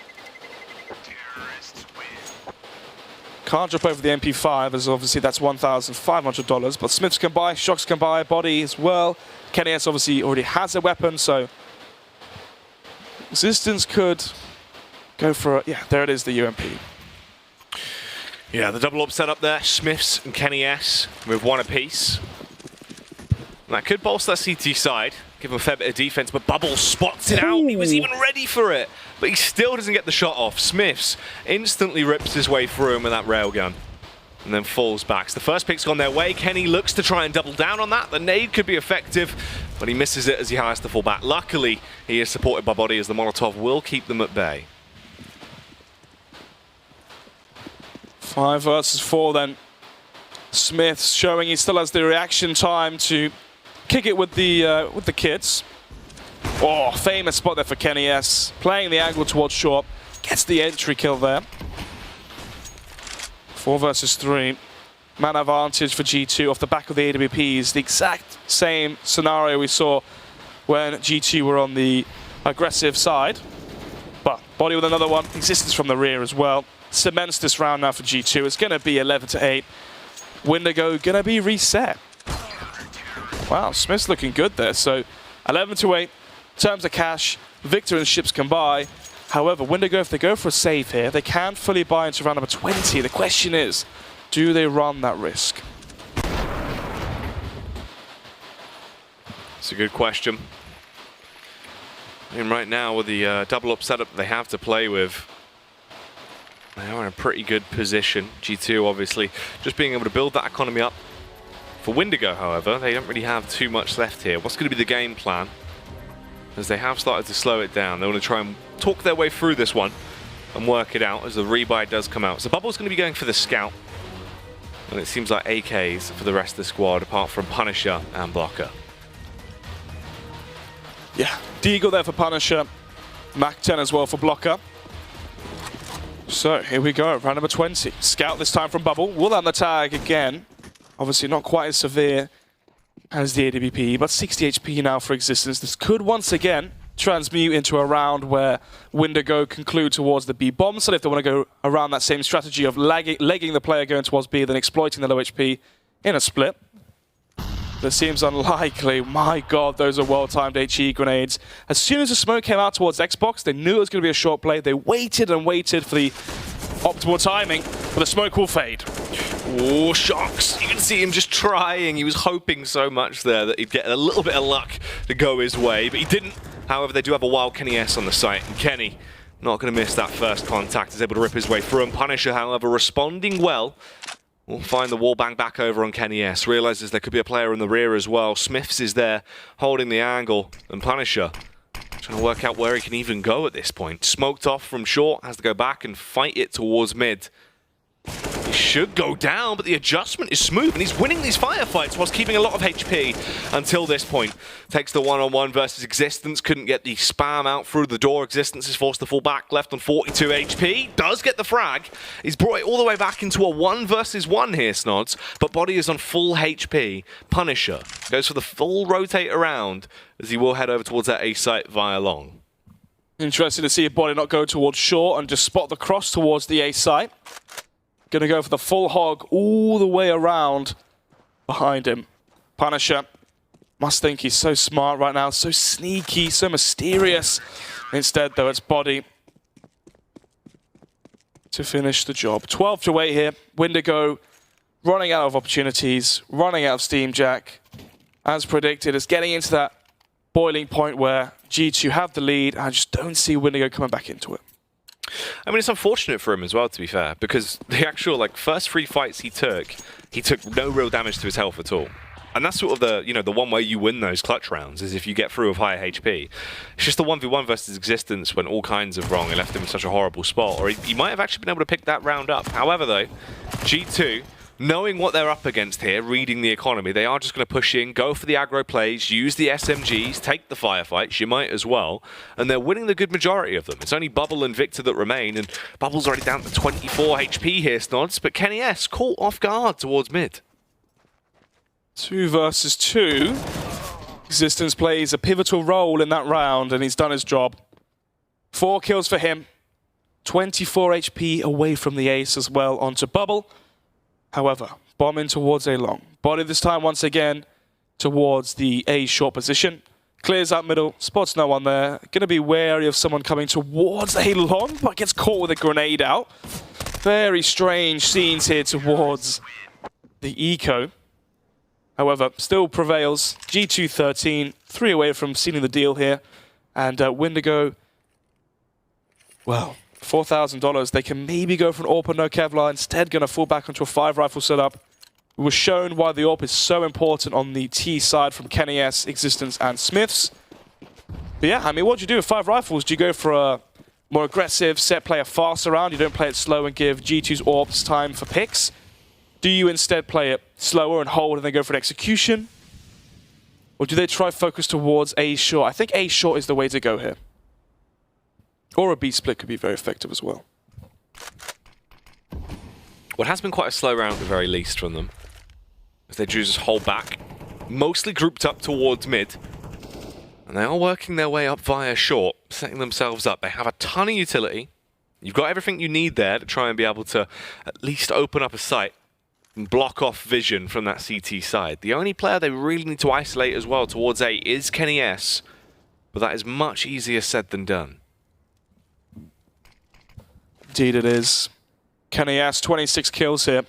S2: Can't jump over the MP5, as obviously that's $1,500, but Smiths can buy, Shocks can buy, Body as well. Kenny S obviously already has a weapon, so Existence could go for, yeah, there it is, the UMP.
S1: Yeah, the double up setup there, Smiths and Kenny S with 1 apiece. That could bolster that CT side, give him a fair bit of defense, but Bubble spots it out. He was even ready for it, but he still doesn't get the shot off. Smiths instantly rips his way through him with that railgun. and then falls back. So the first pick's gone their way. Kenny looks to try and double down on that. The nade could be effective, but he misses it as he has to fall back. Luckily, he is supported by Body, as the Molotov will keep them at bay.
S2: 5 versus 4 then. Smith showing he still has the reaction time to kick it with the kids. Oh, famous spot there for Kenny S. Playing the angle towards short. Gets the entry kill there. 4 versus 3. Man advantage for G2 off the back of the AWPs. The exact same scenario we saw when G2 were on the aggressive side. But Body with another one. Existence from the rear as well. Cements this round now for G2. It's going to be 11-8. Windigo going to be reset. Wow, Smith's looking good there. So 11-8. In terms of cash, Victor and Ships can buy. However, Windigo, if they go for a save here, they can fully buy into round number 20. The question is, do they run that risk?
S1: It's a good question. And right now, with the double up setup they have to play with, they are in a pretty good position. G2, obviously, just being able to build that economy up. For Windigo, however, they don't really have too much left here. What's going to be the game plan? As they have started to slow it down. They want to try and talk their way through this one and work it out as the rebuy does come out. So Bubble's going to be going for the scout. And it seems like AKs for the rest of the squad, apart from Punisher and Blocker.
S2: Yeah, Deagle there for Punisher. Mac 10 as well for Blocker. So here we go, round number 20. Scout this time from Bubble. Will land the tag again. Obviously not quite as severe as the AWP, but 60 HP now for Existence. This could once again transmute into a round where Windigo conclude towards the B bomb. So if they want to go around that same strategy of legging the player going towards B, then exploiting the low HP in a split. That seems unlikely. My God, those are well-timed HE grenades. As soon as the smoke came out towards Xbox, they knew it was going to be a short play. They waited and waited for the optimal timing, but the smoke will fade.
S1: Oh, Shocks. You can see him just trying. He was hoping so much there that he'd get a little bit of luck to go his way, but he didn't. However, they do have a wild Kenny S on the site, and Kenny, not going to miss that first contact, is able to rip his way through. And Punisher, however, responding well, will find the wall bang back over on Kenny S. Realizes there could be a player in the rear as well. Smiths is there, holding the angle, and Punisher trying to work out where he can even go at this point. Smoked off from short, has to go back and fight it towards mid. He should go down, but the adjustment is smooth, and he's winning these firefights whilst keeping a lot of HP until this point. Takes the one-on-one versus Existence, couldn't get the spam out through the door. Existence is forced to fall back, left on 42 HP. Does get the frag. He's brought it all the way back into a 1 versus 1 here, Snods, but Body is on full HP. Punisher goes for the full rotate around, as he will head over towards that A site via long.
S2: Interesting to see a Body not go towards short and just spot the cross towards the A site. Going to go for the full hog all the way around behind him. Punisher must think he's so smart right now, so sneaky, so mysterious. Instead, though, it's Body to finish the job. 12-8 here. Windigo running out of opportunities, running out of steam, Jack. As predicted, it's getting into that boiling point where G2 have the lead. I just don't see Windigo coming back into it.
S1: I mean, it's unfortunate for him as well, to be fair, because the actual first 3 fights he took no real damage to his health at all. And that's sort of the, the one way you win those clutch rounds is if you get through with higher HP. It's just the 1v1 versus Existence went all kinds of wrong and left him in such a horrible spot, or he might have actually been able to pick that round up. However, though, G2, knowing what they're up against here, reading the economy, they are just going to push in, go for the aggro plays, use the SMGs, take the firefights, you might as well, and they're winning the good majority of them. It's only Bubble and Victor that remain, and Bubble's already down to 24 HP here, Snods, but Kenny S caught off guard towards mid.
S2: 2 versus 2. Existence plays a pivotal role in that round, and he's done his job. 4 kills for him, 24 HP away from the ace as well onto Bubble. However, bombing towards A long. Body this time once again towards the A short position. Clears out middle, spots no one there. Going to be wary of someone coming towards A long, but gets caught with a grenade out. Very strange scenes here towards the eco. However, still prevails. G2 13, 3 away from sealing the deal here. And Windigo, well, $4,000. They can maybe go for an AWP or no Kevlar. Instead, going to fall back onto a 5-rifle setup. It was shown why the AWP is so important on the T side from Kenny S, Existence, and Smiths. But yeah, I mean, what do you do with 5 rifles? Do you go for a more aggressive, set play a faster round? You don't play it slow and give G2's AWPs time for picks? Do you instead play it slower and hold and then go for an execution? Or do they try focus towards A short? I think A short is the way to go here. Or a B split could be very effective as well.
S1: Well, it has been quite a slow round at the very least from them, as they do just hold back, mostly grouped up towards mid. And they are working their way up via short, setting themselves up. They have a ton of utility. You've got everything you need there to try and be able to at least open up a sight and block off vision from that CT side. The only player they really need to isolate as well towards A is Kenny S, but that is much easier said than done.
S2: Indeed it is. Kenny S, 26 kills here.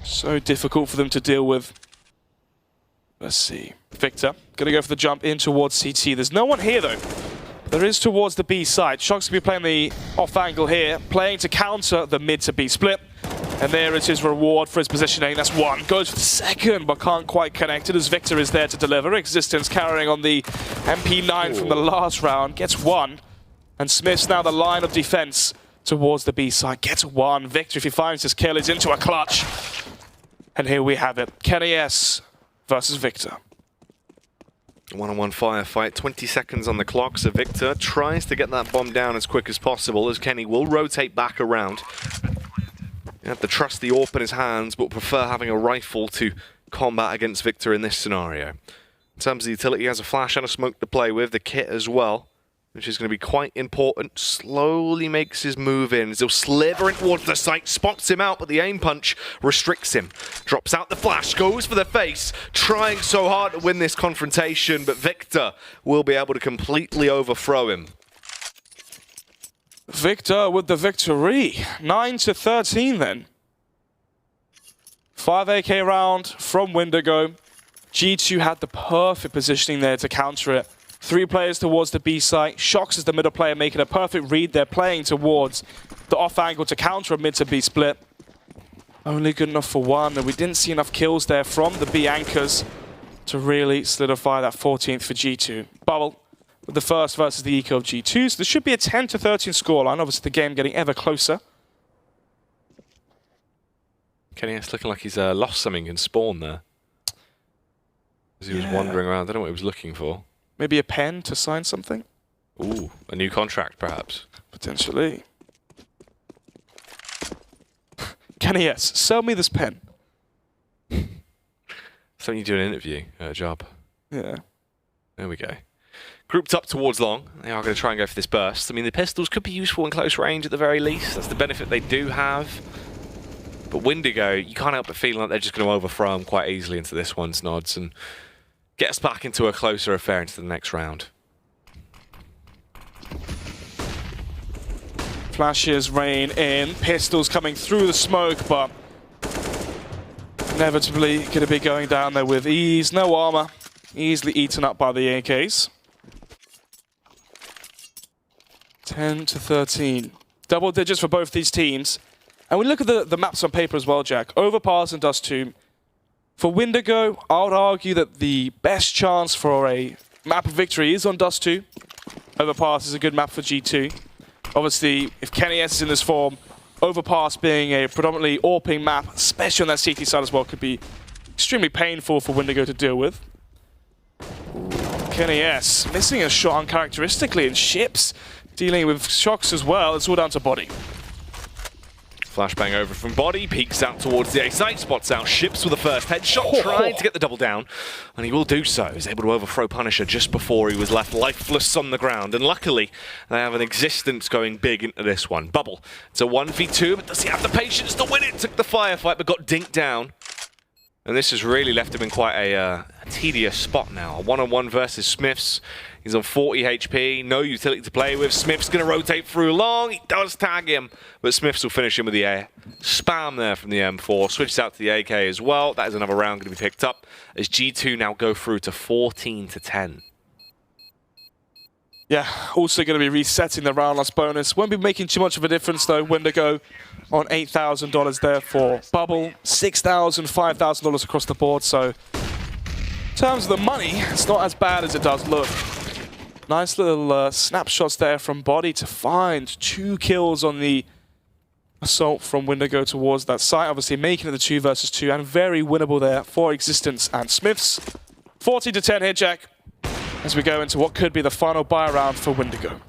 S2: So difficult for them to deal with. Let's see. Victor, gonna go for the jump in towards CT. There's no one here though. There is towards the B side. Shock's gonna be playing the off angle here, playing to counter the mid to B split. And there is his reward for his positioning. That's one. Goes for the second, but can't quite connect it as Victor is there to deliver. Existence carrying on the MP9 from the last round. Gets one. And Smith's now the line of defense towards the B side. Gets one. Victor, if he finds his kill, is into a clutch. And here we have it. Kenny S versus Victor.
S1: One-on-one firefight, 20 seconds on the clock, so Victor tries to get that bomb down as quick as possible, as Kenny will rotate back around. You have to trust the AWP in his hands, but prefer having a rifle to combat against Victor in this scenario. In terms of the utility, he has a flash and a smoke to play with, the kit as well, which is going to be quite important. Slowly makes his move in as he'll sliver in towards the site, spots him out, but the aim punch restricts him. Drops out the flash, goes for the face, trying so hard to win this confrontation, but Victor will be able to completely overthrow him.
S2: Victor with the victory. 9-13 then. 5 AK round from Windigo. G2 had the perfect positioning there to counter it. 3 players towards the B site. Shox is the middle player making a perfect read. They're playing towards the off angle to counter a mid to B split. Only good enough for one, and we didn't see enough kills there from the B anchors to really solidify that 14th for G2. Bubble with the first versus the eco of G2. So there should be a 10-13 scoreline. Obviously the game getting ever closer.
S1: Kenny S looking like he's lost something in spawn there. As he was wandering around. I don't know what he was looking for.
S2: Maybe a pen to sign something?
S1: Ooh, a new contract perhaps.
S2: Potentially. Kenny S, sell me this pen.
S1: Something you do in an interview, job.
S2: Yeah.
S1: There we go. Grouped up towards long. They are going to try and go for this burst. I mean, the pistols could be useful in close range at the very least. That's the benefit they do have. But Windigo, you can't help but feeling like they're just going to overthrow them quite easily into this one, Snods, and get us back into a closer affair into the next round.
S2: Flashes rain in. Pistols coming through the smoke, but inevitably going to be going down there with ease. No armor. Easily eaten up by the AKs. 10-13. Double digits for both these teams. And we look at the maps on paper as well, Jack. Overpass and Dust2. For Windigo, I would argue that the best chance for a map of victory is on Dust2. Overpass is a good map for G2. Obviously, if Kenny S is in this form, Overpass being a predominantly AWPing map, especially on that CT side as well, could be extremely painful for Windigo to deal with. Kenny S missing a shot uncharacteristically, and Ships dealing with shocks as well. It's all down to body.
S1: Flashbang over from body, peeks out towards the A site, spots out Ships with the first headshot, trying to get the double down, and he will do so. He's able to overthrow Punisher just before he was left lifeless on the ground, and luckily they have an existence going big into this one. Bubble, it's a 1v2, but does he have the patience to win it? Took the firefight, but got dinked down. And this has really left him in quite a tedious spot now. A one-on-one versus Smiths. He's on 40 HP, no utility to play with. Smiths going to rotate through long. He does tag him, but Smiths will finish him with the air. Spam there from the M4. Switches out to the AK as well. That is another round going to be picked up as G2 now go through to 14-10.
S2: Yeah, also going to be resetting the round loss bonus. Won't be making too much of a difference though. Windigo on $8,000 there for Bubble. $6,000, $5,000 across the board. So in terms of the money, it's not as bad as it does look. Nice little snapshots there from Body to find 2 kills on the assault from Windigo towards that site. Obviously making it the 2 versus 2 and very winnable there for Existence and Smiths. 40-10 here, Jack, as we go into what could be the final buy round for Windigo.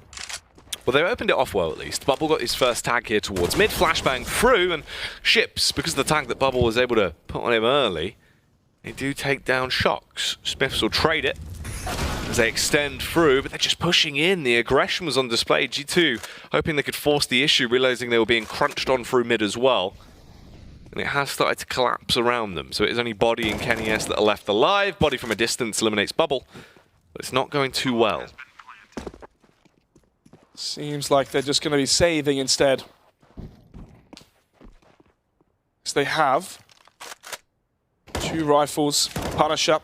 S1: Well, they opened it off well, at least. Bubble got his first tag here towards mid, flashbang through, and Ships, because of the tag that Bubble was able to put on him early, they do take down Shocks. Smiths will trade it as they extend through, but they're just pushing in. The aggression was on display. G2 hoping they could force the issue, realizing they were being crunched on through mid as well. And it has started to collapse around them. So it is only Body and Kenny S that are left alive. Body from a distance eliminates Bubble, but it's not going too well.
S2: Seems like they're just going to be saving instead. So they have 2 rifles. Punisher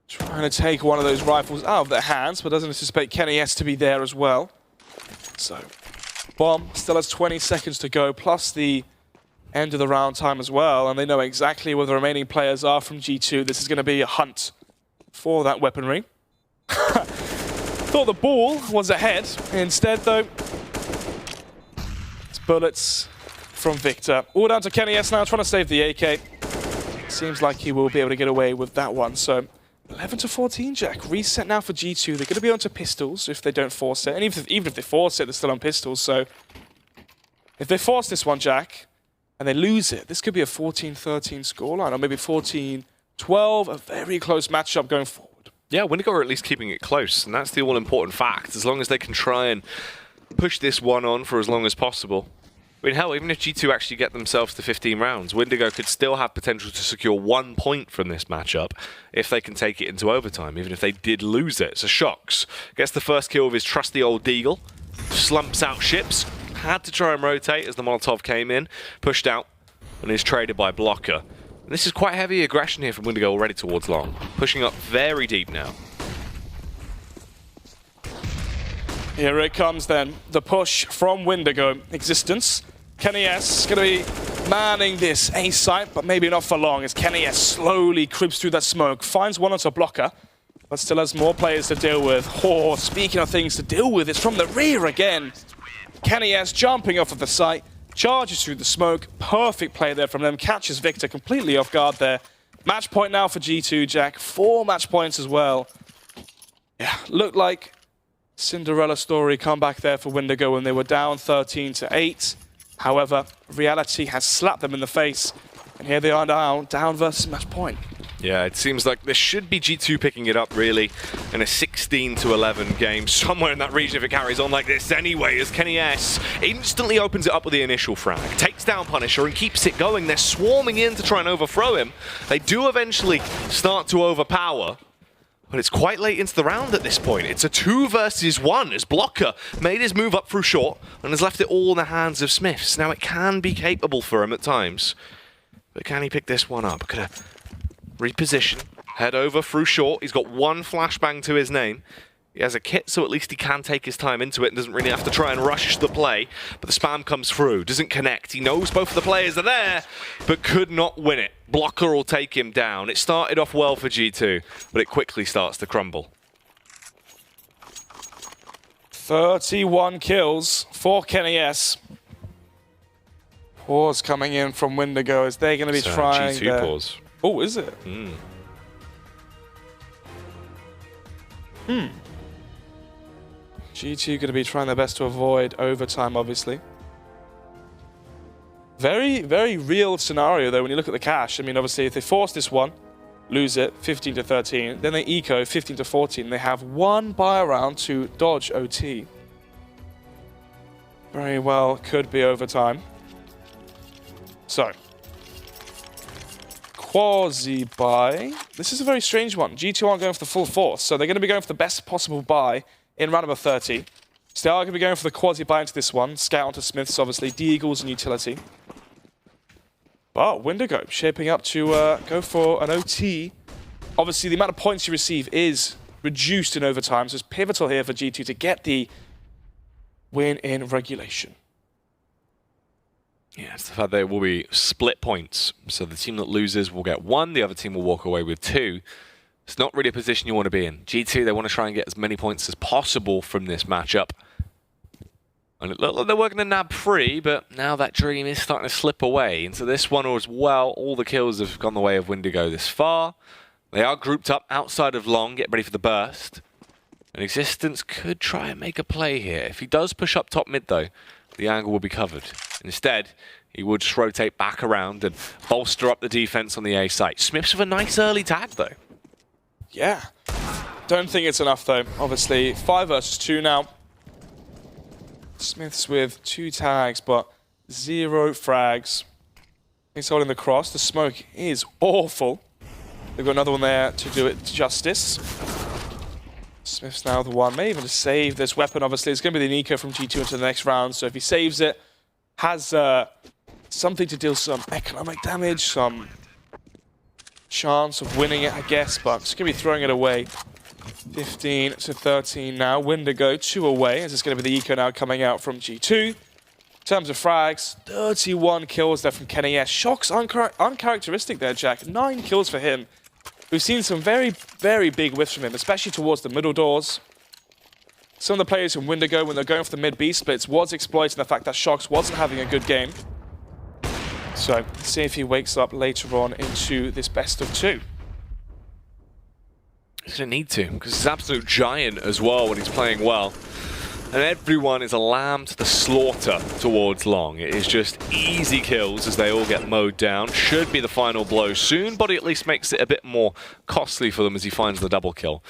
S2: trying to take one of those rifles out of their hands, but doesn't anticipate Kenny S to be there as well. So Bomb still has 20 seconds to go, plus the end of the round time as well, and they know exactly where the remaining players are from G2. This is going to be a hunt for that weaponry. Thought the ball was ahead. Instead, though, it's bullets from Victor. All down to Kenny S now, trying to save the AK. Seems like he will be able to get away with that one. So 11-14, Jack. Reset now for G2. They're going to be onto pistols if they don't force it. And even if they force it, they're still on pistols. So if they force this one, Jack, and they lose it, this could be a 14-13 scoreline, or maybe 14-12. A very close matchup going forward.
S1: Yeah, Windigo are at least keeping it close, and that's the all-important fact. As long as they can try and push this one on for as long as possible. I mean, hell, even if G2 actually get themselves to 15 rounds, Windigo could still have potential to secure 1 point from this matchup if they can take it into overtime, even if they did lose it. So Shocks gets the first kill with his trusty old Deagle, slumps out Ships, had to try and rotate as the Molotov came in, pushed out, and is traded by Blocker. And this is quite heavy aggression here from Windigo already towards long, pushing up very deep now.
S2: Here it comes then, the push from Windigo. Existence. Kenny S going to be manning this A site, but maybe not for long, as Kenny S slowly creeps through that smoke, finds one onto Blocker, but still has more players to deal with. Oh, speaking of things to deal with, it's from the rear again. Kenny S jumping off of the site, charges through the smoke. Perfect play there from them, catches Victor completely off guard there. Match point now for G2, Jack. 4 match points as well. Yeah, looked like Cinderella story comeback there for Windigo when they were down 13-8. However, reality has slapped them in the face, and here they are now, down versus match point.
S1: Yeah, it seems like this should be G2 picking it up, really, in a 16-11 game, somewhere in that region if it carries on like this anyway, as Kenny S instantly opens it up with the initial frag, takes down Punisher and keeps it going. They're swarming in to try and overthrow him. They do eventually start to overpower, but it's quite late into the round at this point. It's a 2 versus 1 as Blocker made his move up through short and has left it all in the hands of Smiths. Now, it can be capable for him at times, but can he pick this one up? Gonna reposition, head over through short. He's got 1 flashbang to his name. He has a kit, so at least he can take his time into it and doesn't really have to try and rush the play. But the spam comes through, doesn't connect. He knows both of the players are there, but could not win it. Blocker will take him down. It started off well for G2, but it quickly starts to crumble.
S2: 31 kills for Kenny S. Pause coming in from Windigo as they're going to be trying.
S1: G2 pause.
S2: Oh, is it? G2 going to be trying their best to avoid overtime, obviously. Very, very real scenario, though, when you look at the cash. I mean, obviously, if they force this one, lose it, 15-13, then they eco 15-14. They have 1 buy round to dodge OT. Very well could be overtime. So, quasi-buy. This is a very strange one. G2 aren't going for the full force, so they're going to be going for the best possible buy in round number 30. So they are going to be going for the quasi-buy into this one. Scout onto Smiths, obviously. D-Eagles and utility. But Windigo shaping up to go for an OT. Obviously, the amount of points you receive is reduced in overtime, so it's pivotal here for G2 to get the win in regulation.
S1: Yeah, it's the fact that it will be split points. So the team that loses will get 1, the other team will walk away with 2. It's not really a position you want to be in. G2, they want to try and get as many points as possible from this matchup. And it looked like they were going to nab 3, but now that dream is starting to slip away into this one as well. All the kills have gone the way of Windigo this far. They are grouped up outside of Long, get ready for the burst. And Existence could try and make a play here. If he does push up top mid though, the angle will be covered. Instead, he would just rotate back around and bolster up the defense on the A site. Smiths with a nice early tag though.
S2: Yeah. Don't think it's enough though. Obviously, 5 versus 2 now. Smiths with 2 tags, but 0 frags. He's holding the cross. The smoke is awful. They've got another one there to do it justice. Smith's now the one, may even save this weapon. Obviously, it's going to be the Nico from G2 into the next round. So if he saves it, has something to deal some economic damage, some chance of winning it, I guess. But it's going to be throwing it away. 15 to 13 now. Windigo 2 away, as it's going to be the Eco now coming out from G2. In terms of frags, 31 kills there from Kenny S. Shock's uncharacteristic there, Jack. 9 kills for him. We've seen some very, very big whiffs from him, especially towards the middle doors. Some of the players from Windigo, when they're going for the mid-B splits, was exploiting the fact that Shox wasn't having a good game. So, let's see if he wakes up later on into this best of 2.
S1: He's going to need to, because he's an absolute giant as well when he's playing well. And everyone is a lamb to the slaughter towards Long. It is just easy kills as they all get mowed down. Should be the final blow soon, but it at least makes it a bit more costly for them as he finds the double kill.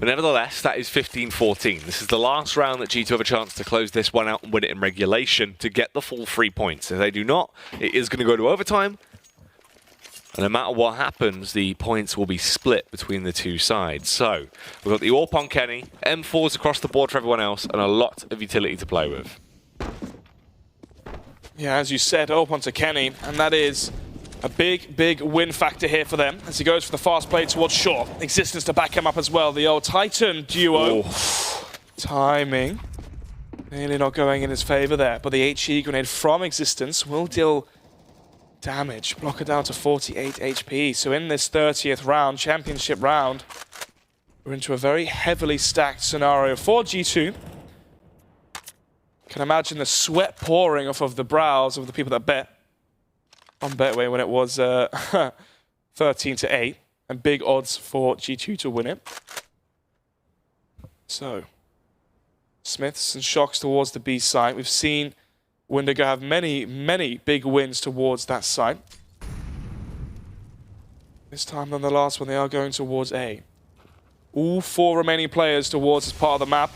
S1: But nevertheless, that is 15-14. This is the last round that G2 have a chance to close this one out and win it in regulation to get the full 3 points. If they do not, it is going to go to overtime. And no matter what happens, the points will be split between the 2 sides. So, we've got the AWP on Kenny, M4s across the board for everyone else, and a lot of utility to play with.
S2: Yeah, as you said, AWP onto Kenny, and that is a big, big win factor here for them as he goes for the fast play towards Short. Existence to back him up as well. The old Titan duo. Oh. Timing. Nearly not going in his favor there, but the HE grenade from Existence will deal damage. Block it down to 48 HP. So in this 30th round, championship round, we're into a very heavily stacked scenario for G2. Can imagine the sweat pouring off of the brows of the people that bet on Betway when it was 13 to 8, and big odds for G2 to win it. So, Smiths and Shocks towards the B site. We've seen Windigo have many, many big wins towards that site. This time than the last one, they are going towards A. All 4 remaining players towards this part of the map.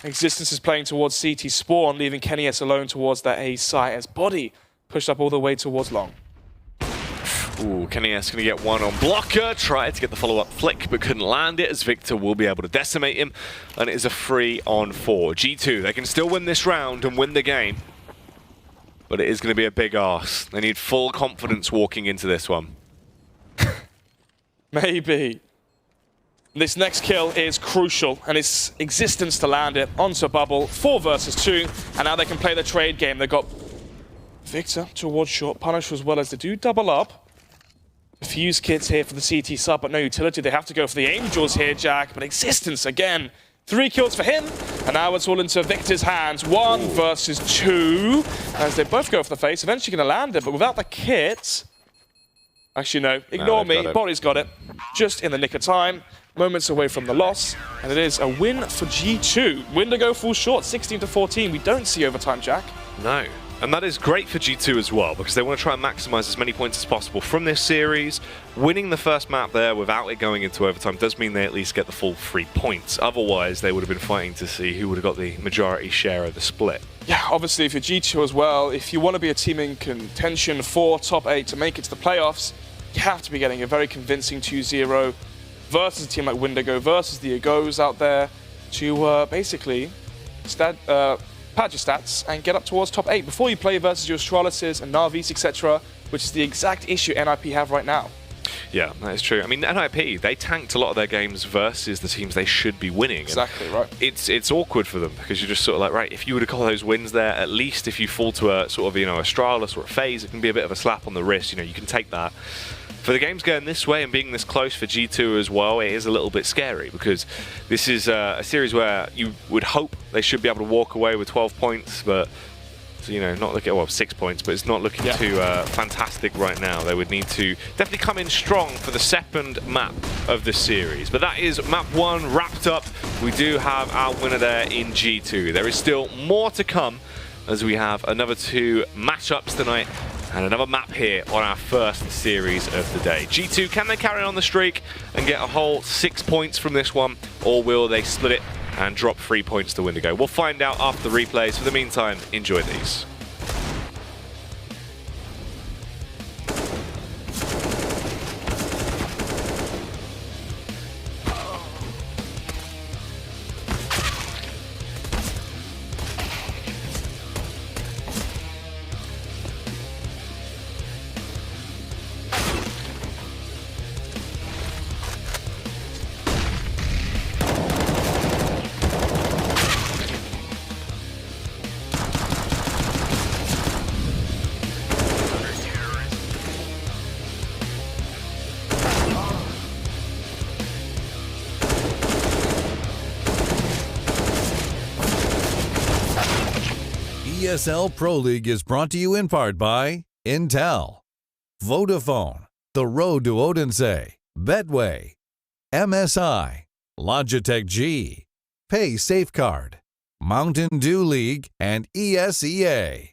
S2: Existence is playing towards CT Spawn, leaving Kenny S alone towards that A site as Body pushed up all the way towards Long.
S1: Ooh, Kenny S going to get one on Blocker. Tried to get the follow-up flick, but couldn't land it as Victor will be able to decimate him. And it is a 3-on-4. G2, they can still win this round and win the game. But it is going to be a big arse. They need full confidence walking into this one.
S2: Maybe. This next kill is crucial, and it's Existence to land it onto Bubble. 4 versus 2, and now they can play the trade game. They've got Victor towards Short, Punish as well as they do double up. Fuse kits here for the CT sub, but no utility. They have to go for the Angels here, Jack, but Existence again. 3 kills for him, and now it's all into Victor's hands. 1 versus 2, as they both go for the face. Eventually going to land it, but without the kit... Actually, no. Ignore me. Body's got it. Just in the nick of time. Moments away from the loss, and it is a win for G2. Windigo falls short, 16 to 14. We don't see overtime, Jack.
S1: No. And that is great for G2 as well, because they want to try and maximize as many points as possible from this series. Winning the first map there without it going into overtime does mean they at least get the full 3 points. Otherwise, they would have been fighting to see who would have got the majority share of the split. Yeah,
S2: obviously, if you're G2 as well, if you want to be a team in contention for top 8 to make it to the playoffs, you have to be getting a very convincing 2-0 versus a team like Windigo, versus the Egos out there to basically pad your stats and get up towards top 8 before you play versus your Astraluses and Navis, etc., which is the exact issue NIP have right now.
S1: Yeah, that is true. I mean, NIP, they tanked a lot of their games versus the teams they should be winning.
S2: Exactly, right.
S1: It's awkward for them because you're just sort of like, right, if you would have got those wins there, at least if you fall to a sort of, a Astralis or a FaZe, it can be a bit of a slap on the wrist. You can take that. For the games going this way and being this close for G2 as well, it is a little bit scary because this is a series where you would hope they should be able to walk away with 12 points, but not looking, well, 6 points, but it's not looking too fantastic right now. They would need to definitely come in strong for the second map of the series. But that is map 1 wrapped up. We do have our winner there in G2. There is still more to come as we have another 2 matchups tonight and another map here on our first series of the day. G2, can they carry on the streak and get a whole 6 points from this one, or will they split it and drop 3 points to Windigo? We'll find out after the replays. For the meantime, enjoy these.
S3: ESL Pro League is brought to you in part by Intel, Vodafone, The Road to Odense, Betway, MSI, Logitech G, Pay Safeguard, Mountain Dew League, and ESEA.